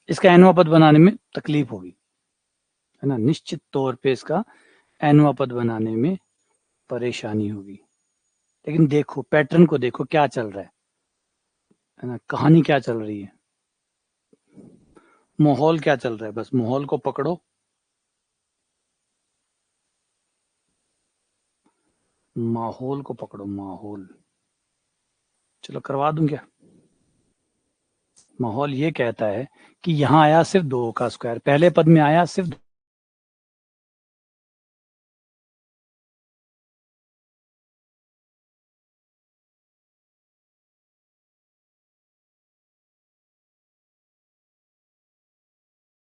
इसका एनवा पद बनाने में तकलीफ होगी, है ना, निश्चित तौर पे इसका एनवा पद बनाने में परेशानी होगी। लेकिन देखो पैटर्न को देखो क्या चल रहा है ना, कहानी क्या चल रही है, माहौल क्या चल रहा है, बस माहौल को पकड़ो। माहौल को पकड़ो, माहौल। चलो करवा दूं क्या। माहौल ये कहता है कि यहाँ आया सिर्फ 2 का स्क्वायर, पहले पद में आया सिर्फ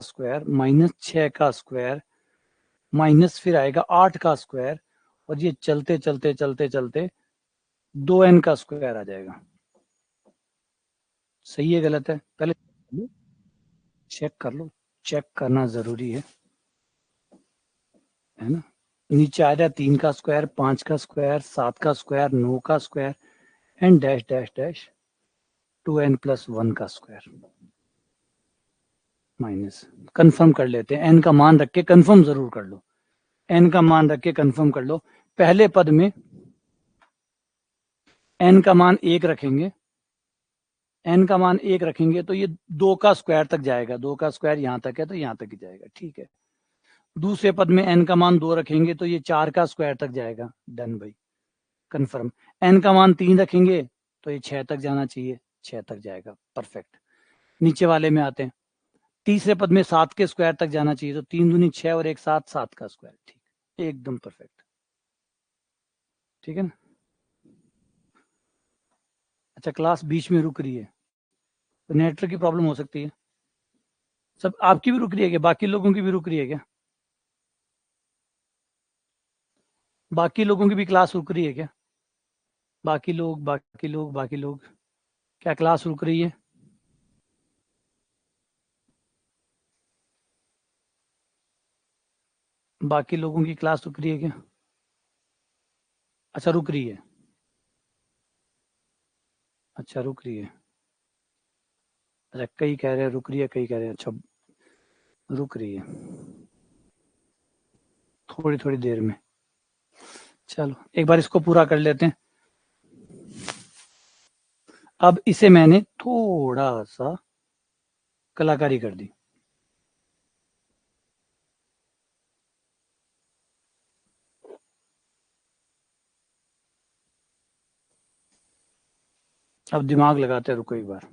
स्क्वायर -6 का स्क्वायर माइनस फिर आएगा 8 का स्क्वायर और ये चलते चलते चलते चलते 2n का स्क्वायर आ जाएगा। सही है गलत है पहले चेक कर लो, चेक करना जरूरी है ना। नीचे आ रहा है 3 का स्क्वायर, 5 का स्क्वायर, 7 का स्क्वायर, 9 का square and dash dash dash 2n+1 का स्क्वायर माइनस। कंफर्म कर लेते हैं, n का मान रख के कंफर्म जरूर कर लो, n का मान रख के कंफर्म कर लो। पहले पद में n का मान 1 रखेंगे, n का मान 1 रखेंगे तो ये 2 का स्क्वायर तक जाएगा, 2 का स्क्वायर यहां तक है तो यहां तक ही जाएगा, ठीक है। दूसरे पद में n का मान 2 रखेंगे तो ये 4 का स्क्वायर तक जाएगा, डन भाई कंफर्म। n का मान 3 रखेंगे तो ये 6 तक जाना चाहिए, 6 तक जाएगा, परफेक्ट। नीचे वाले में आते हैं, तीसरे पद में 7 के स्क्वायर तक जाना चाहिए तो 3 दूनी 6 और 1 7, 7 का स्क्वायर, ठीक, एकदम परफेक्ट, ठीक है ना। अच्छा क्लास बीच में रुक रही है तो नेटवर्क की प्रॉब्लम हो सकती है। सब आपकी भी रुक रही है क्या, बाकी लोगों की भी रुक रही है क्या, बाकी लोगों की भी क्लास रुक रही है क्या, बाकी लोग क्या क्लास रुक रही है। बाकी लोगों की क्लास रुक रही है क्या, अच्छा रुक रही है, अच्छा रुक रही है, अच्छा कई कह रहे हैं रुक रही है, कई कह रहे हैं अच्छा रुक रही है थोड़ी थोड़ी देर में। चलो एक बार इसको पूरा कर लेते हैं। अब इसे मैंने थोड़ा सा कलाकारी कर दी, अब दिमाग लगाते हैं, रुको एक बार।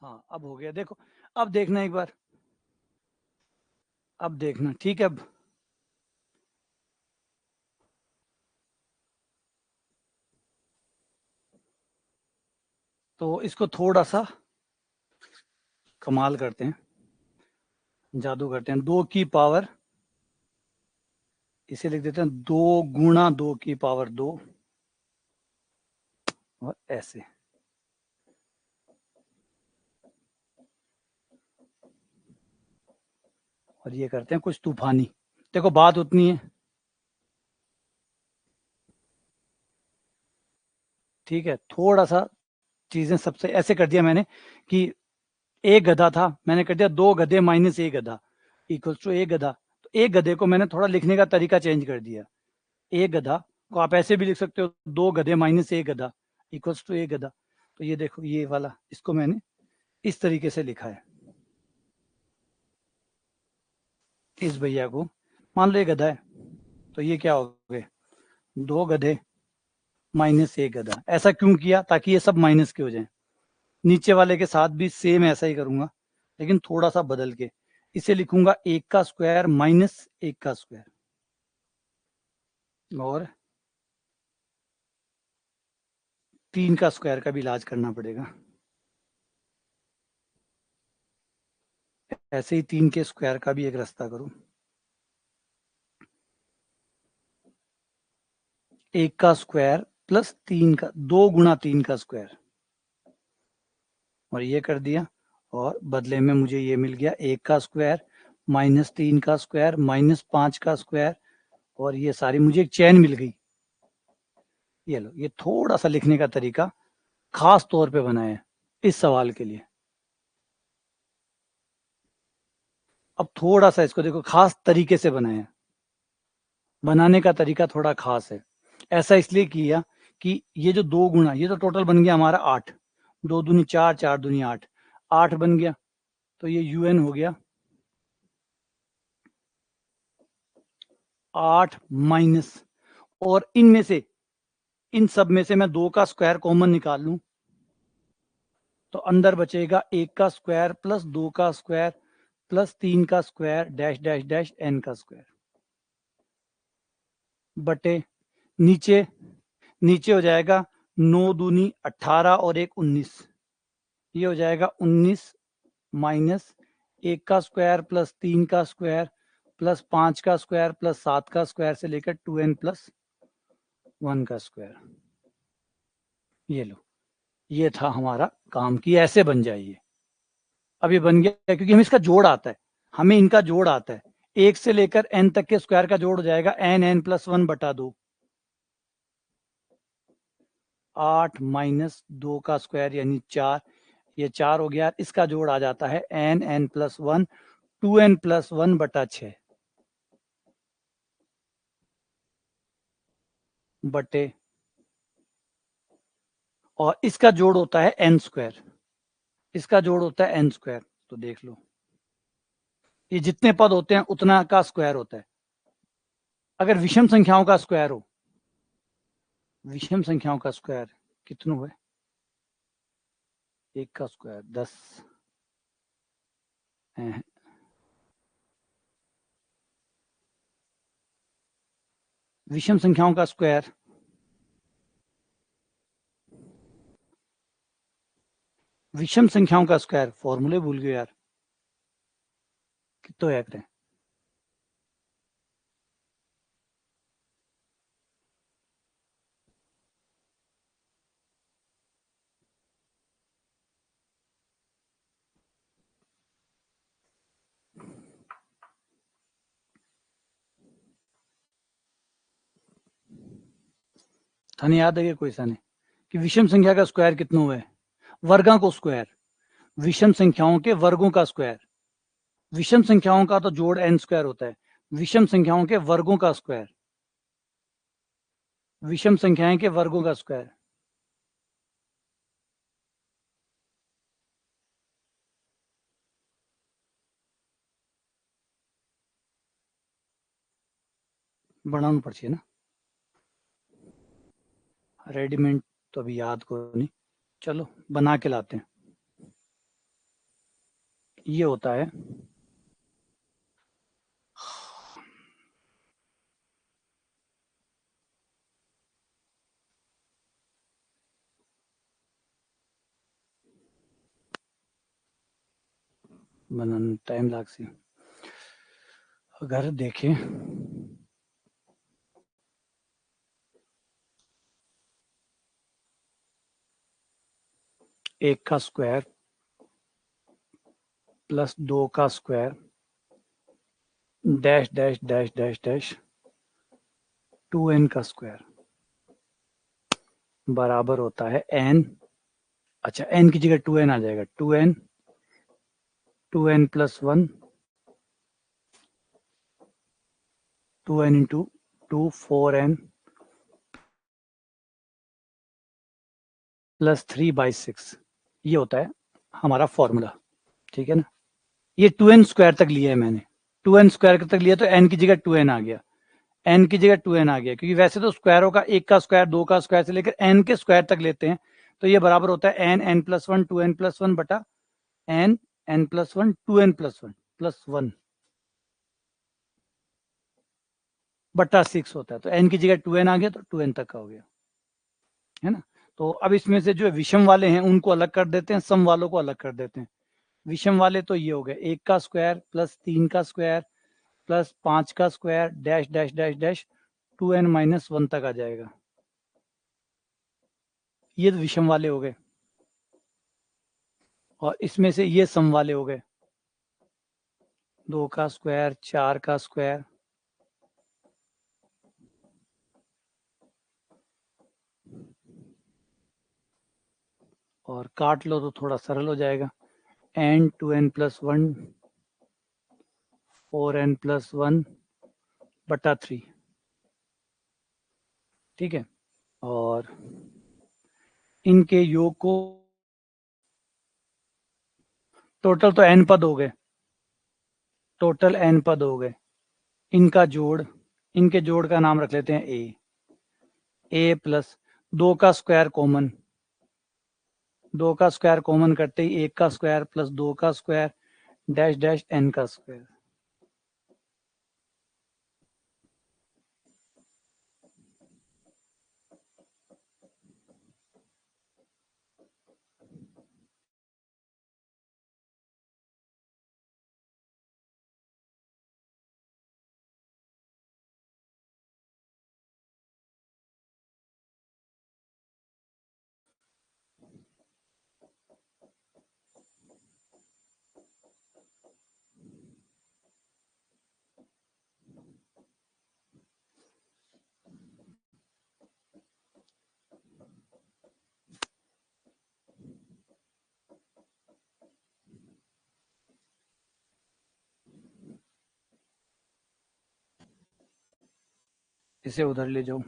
हाँ अब हो गया, देखो अब देखना एक बार, अब देखना ठीक है। अब तो इसको थोड़ा सा कमाल करते हैं, जादू करते हैं। 2 की पावर, इसे लिख देते हैं 2 गुणा 2 की पावर 2, और ऐसे। और ये करते हैं कुछ तूफानी। देखो बात उतनी है, ठीक है। थोड़ा सा चीजें सबसे ऐसे कर दिया मैंने कि एक गधा था, मैंने कर दिया 2 गधे माइनस 1 गधा इक्वल्स टू 1 गधा। तो एक गधे को मैंने थोड़ा लिखने का तरीका चेंज कर दिया। एक गधा को आप ऐसे भी लिख सकते हो, 2 गधे माइनस 1 गधा इक्वल्स टू 1 गधा। तो ये देखो ये वाला, इसको मैंने इस तरीके से लिखा है। इस भैया को मान लो 1 गधा है, तो ये क्या हो गए, 2 गधे माइनस 1 गधा। ऐसा क्यों किया, ताकि ये सब माइनस के हो जाए। नीचे वाले के साथ भी सेम ऐसा ही करूंगा, लेकिन थोड़ा सा बदल के। इसे लिखूंगा 1 का स्क्वायर माइनस 1 का स्क्वायर, और 3 का स्क्वायर का भी इलाज करना पड़ेगा। ऐसे ही 3 के स्क्वायर का भी एक रास्ता करूं। 1 का स्क्वायर प्लस 3 का, 2 गुणा 3 का स्क्वायर, और ये कर दिया। और बदले में मुझे ये मिल गया 1 का स्क्वायर माइनस 3 का स्क्वायर माइनस 5 का स्क्वायर, और ये सारी मुझे एक चैन मिल गई। ये लो, ये थोड़ा सा लिखने का तरीका खास तौर पे बनाया है इस सवाल के लिए। अब थोड़ा सा इसको देखो, खास तरीके से बनाया है, बनाने का तरीका थोड़ा खास है। ऐसा इसलिए किया कि ये जो 2 गुणा, ये तो टोटल बन गया हमारा 8, 2 दूनी 4, 4 दूनी 8, 8 बन गया। तो ये UN हो गया 8 माइनस, और इनमें से, इन सब में से मैं 2 का स्क्वायर कॉमन निकाल लूं, तो अंदर बचेगा 1 का स्क्वायर प्लस 2 का स्क्वायर प्लस 3 का square dash dash dash n का स्क्वायर, बटे नीचे, नीचे हो जाएगा 9 दूनी 18 और 1 19, ये हो जाएगा 19 माइनस 1 का स्क्वायर प्लस 3 का स्क्वायर प्लस 5 का स्क्वायर प्लस 7 का स्क्वायर से लेकर 2n+1 का स्क्वायर। ये लो, ये था हमारा काम की, ऐसे बन जाइए। अब ये बन गया क्योंकि हमें इसका जोड़ आता है, हमें इनका जोड़ आता है। 1 से लेकर n तक के स्क्वायर का जोड़ हो जाएगा n+1/2। 8 माइनस 2 का स्क्वायर यानी 4, ये 4 हो गया। इसका जोड़ आ जाता है n+1, 2n+1/6 बटे, और इसका जोड़ होता है n², इसका जोड़ होता है n²। तो देख लो, ये जितने पद होते हैं उतना का स्क्वायर होता है। अगर विषम संख्याओं का स्क्वायर हो, विषम संख्याओं का स्क्वायर कितनों हुए, 1 का स्क्वायर 10 है। विषम संख्याओं का स्क्वायर, विषम संख्याओं का स्क्वायर, फॉर्मूले भूल गए यार, कितो एक रहे। थाने याद है कोई सा नहीं कि विषम संख्या का स्क्वायर कितना हुआ है, वर्गा को स्क्वायर, विषम संख्याओं के वर्गों का स्क्वायर। विषम संख्याओं का तो जोड़ n² होता है, विषम संख्याओं के वर्गों का स्क्वायर, विषम संख्याएं के वर्गों का स्क्वायर। बनाना पड़े ना, रेडीमेड तो अभी याद को नहीं, चलो बना के लाते हैं। ये होता है बनाने टाइम लाग सी। अगर देखें एक का स्क्वायर प्लस 2 का square dash dash dash dash dash 2n का स्क्वायर बराबर होता है n। अच्छा n की जगह 2n आ जाएगा, 2n plus 1 2n into 2 4n plus 3/6। ये होता है हमारा फॉर्मूला, ठीक है ना। ये 2n स्क्वायर तक लिया है मैंने, 2n स्क्वायर तक लिया तो n की जगह 2n आ गया, n की जगह 2n आ गया, क्योंकि वैसे तो स्क्वायरों का एक का स्क्वायर 2 का स्क्वायर से लेकर n के स्क्वायर तक लेते हैं। तो ये बराबर होता है n प्लस 1 2n प्लस 1 बटा n plus 1 2n plus 1 plus 1 बटा 6 होता है। तो n की जगह 2n आ गया तो 2n तक का हो गया, है ना। तो अब इसमें से जो विषम वाले हैं उनको अलग कर देते हैं, सम वालों को अलग कर देते हैं। विषम वाले तो ये हो गए 1 का स्क्वायर प्लस 3 का स्क्वायर प्लस 5 का square dash dash dash dash 2n-1 तक आ जाएगा। ये तो विषम वाले हो गए। और इसमें से ये सम वाले हो गए 2 का स्क्वायर 4 का स्क्वायर और काट लो तो थोड़ा सरल हो जाएगा, n 2n plus 1 4n plus 1 बटा 3, ठीक है। और इनके योग को टोटल तो n पद हो गए, टोटल n पद हो गए। इनका जोड़, इनके जोड़ का नाम रख लेते हैं a प्लस 2 का स्क्वायर कॉमन, 2 का स्क्वायर कॉमन करते ही 1 का स्क्वायर प्लस 2 का स्क्वायर डैश डैश n का स्क्वायर। इसे उधर ले जाओ।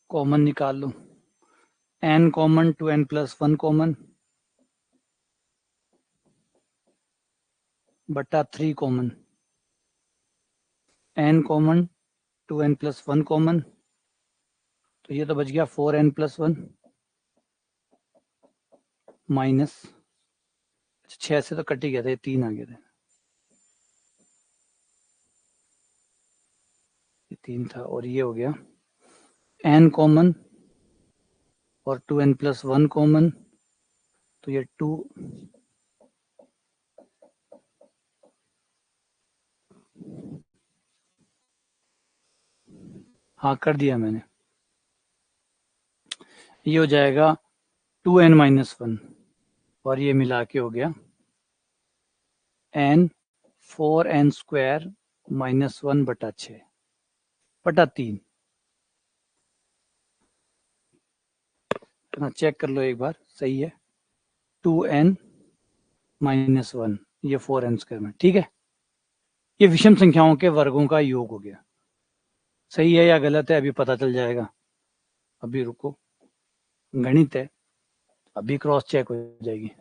कॉमन निकाल लो, n common 2n plus 1 common बटा 3 common, n common 2n plus 1 common, तो ये तो बच गया 4n प्लस 1 माइनस 6 से तो कट ही गया था, ये 3 आ गया था, ये 3 था और ये हो गया n कॉमन और 2n प्लस 1 कॉमन, तो ये 2 हाँ कर दिया मैंने। ये हो जाएगा 2n-1 और ये मिला के हो गया n 4n स्क्वायर माइनस 1 बटा 6 बटा 3। चेक कर लो एक बार, सही है। 2n-1 ये 4n स्क्वायर में, ठीक है। ये विषम संख्याओं के वर्गों का योग हो गया। सही है या गलत है अभी पता चल जाएगा, अभी रुको, गणित है। अभी क्रॉस चेक हो जाएगी।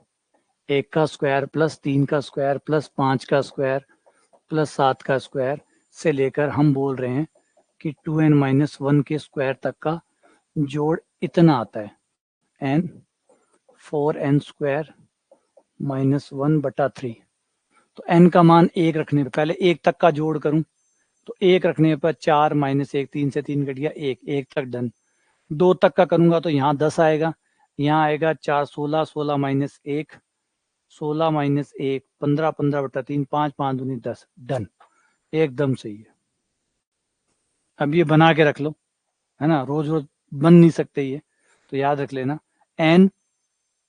1 का स्क्वायर प्लस 3 का स्क्वायर प्लस 5 का स्क्वायर प्लस 7 का स्क्वायर से लेकर हम बोल रहे हैं कि 2n-1 के स्क्वायर तक का जोड़ इतना आता है, n 4n स्क्वायर माइनस 1/3। तो n का मान 1 रखने पर, पहले 1 तक का जोड़ करूं तो 1 रखने पर 4 माइनस 1, 3 से 3 कट गया 1 तक डन। 2 तक का करूंगा तो यहाँ 10 आएगा, यहाँ आएगा 4 16, 16 माइनस 1 16 माइनस 1 15, 15/3, 5 5 दूनी 10, डन। एकदम सही है। अब ये बना के रख लो, है ना, रोज रोज बन नहीं सकते ये, तो याद रख लेना n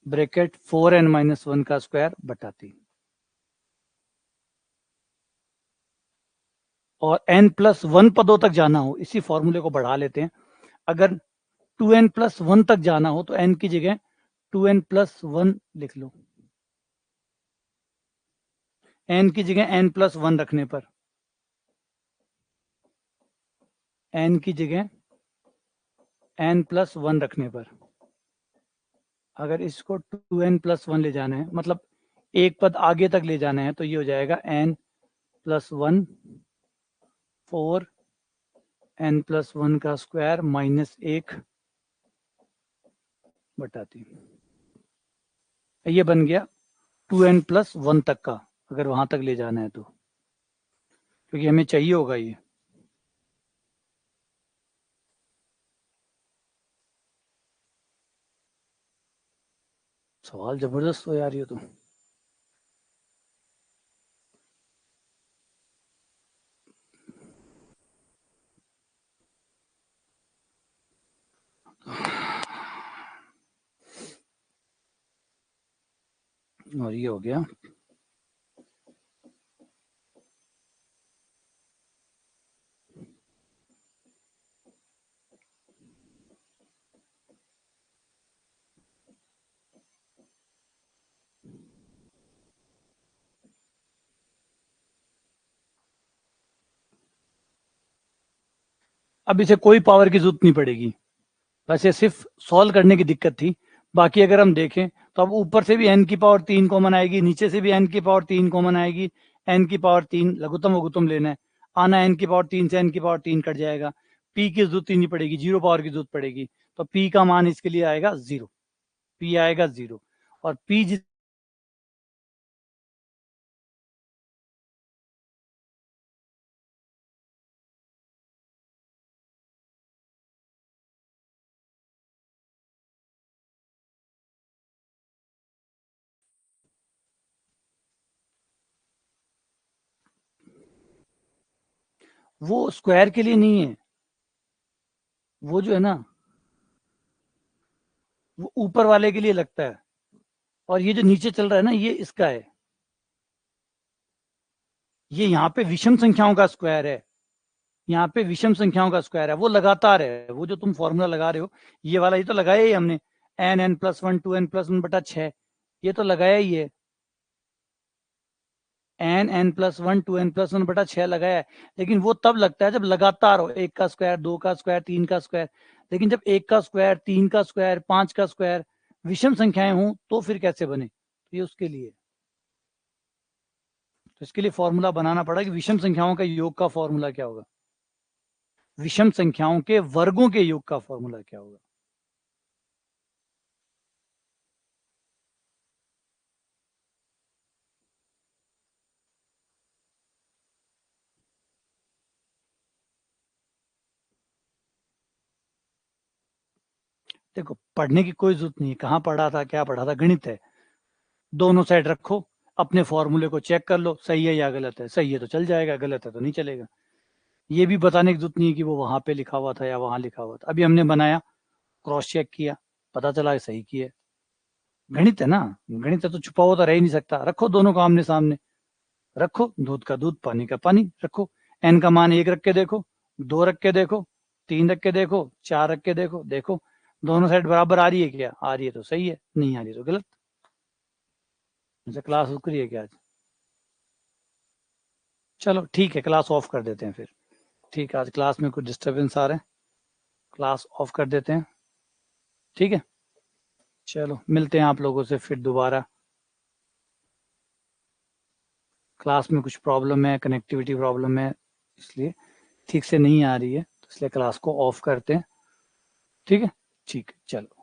ब्रैकेट 4n-1 का स्क्वायर बटा 3, और n+1 पदों तक जाना हो इसी फॉर्मूले को बढ़ा लेते हैं। अगर 2n+1 तक जाना हो तो n की जगह 2n+1 लिख लो, n की जगह n+1 रखने पर, n की जगह n+1 रखने पर, अगर इसको 2n+1 ले जाना है, मतलब एक पद आगे तक ले जाना है, तो ये हो जाएगा n+1 4n+1 का स्क्वायर माइनस 1/3। ये बन गया 2n+1 तक का, अगर वहां तक ले जाना है तो, क्योंकि हमें चाहिए होगा ये। सवाल जबरदस्त हो यार ये तो। और ये हो गया अब इसे कोई पावर की जरूरत नहीं पड़ेगी, वैसे सिर्फ सॉल्व करने की दिक्कत थी। बाकी अगर हम देखें तो अब ऊपर से भी n की पावर 3 कॉमन आएगी, नीचे से भी n की पावर 3 कॉमन आएगी। n की पावर 3 लघुत्तम वघुत्तम लेना है, आना n की पावर 3 से n की पावर 3 कट जाएगा, p की जरूरत ही नहीं पड़ेगी, जीरो पावर की जरूरत पड़ेगी, तो p का मान इसके लिए आएगा 0, p आएगा 0। और p वो स्क्वायर के लिए नहीं है, वो जो है ना वो ऊपर वाले के लिए लगता है, और ये जो नीचे चल रहा है ना ये इसका है, ये यहाँ पे विषम संख्याओं का स्क्वायर है, यहाँ पे विषम संख्याओं का स्क्वायर है, वो लगातार है, वो जो तुम फॉर्मूला लगा रहे हो ये वाला, ये तो लगाया ही हमने, n+1 2n+1/6, ये तो लगाया ही है, n+1 2n+1/6 लगाया है। लेकिन वो तब लगता है जब लगातार हो, 1 का स्क्वायर 2 का स्क्वायर 3 का स्क्वायर। लेकिन जब 1 का स्क्वायर 3 का स्क्वायर 5 का स्क्वायर विषम संख्याएं हों तो फिर कैसे बने, तो ये उसके लिए, तो इसके लिए फॉर्मूला बनाना पड़ा कि विषम संख्याओं का योग का फॉर्मूला क्या होगा, विषम संख्याओं के वर्गों के योग का फॉर्मूला क्या होगा। देखो पढ़ने की कोई जरूरत नहीं है, कहाँ पढ़ा था क्या पढ़ा था, गणित है, दोनों साइड रखो, अपने फॉर्मूले को चेक कर लो सही है या गलत है, सही है तो चल जाएगा, गलत है तो नहीं चलेगा। ये भी बताने की जरूरत नहीं है कि वो वहां पे लिखा हुआ था या वहां लिखा हुआ था, अभी हमने बनाया, क्रॉस चेक किया, पता चला सही किया। गणित है ना, गणित है तो छुपा हुआ तो रह ही नहीं सकता, रखो दोनों को आमने सामने, रखो दूध का दूध पानी का पानी रखो, एन का मान 1 रख के देखो, 2 रख के देखो, 3 रख के देखो, 4 रख के देखो, देखो दोनों साइड बराबर आ रही है क्या, आ रही है तो सही है, नहीं आ रही तो गलत। अच्छा क्लास रुक रही है क्या आज, चलो ठीक है क्लास ऑफ कर देते हैं फिर, ठीक है आज क्लास में कुछ डिस्टर्बेंस आ रहे हैं, क्लास ऑफ कर देते हैं, ठीक है। चलो मिलते हैं आप लोगों से फिर दोबारा। क्लास में कुछ प्रॉब्लम है, कनेक्टिविटी प्रॉब्लम है, इसलिए ठीक से नहीं आ रही है, तो इसलिए क्लास को ऑफ करते हैं। ठीक है, ठीक है, चलो।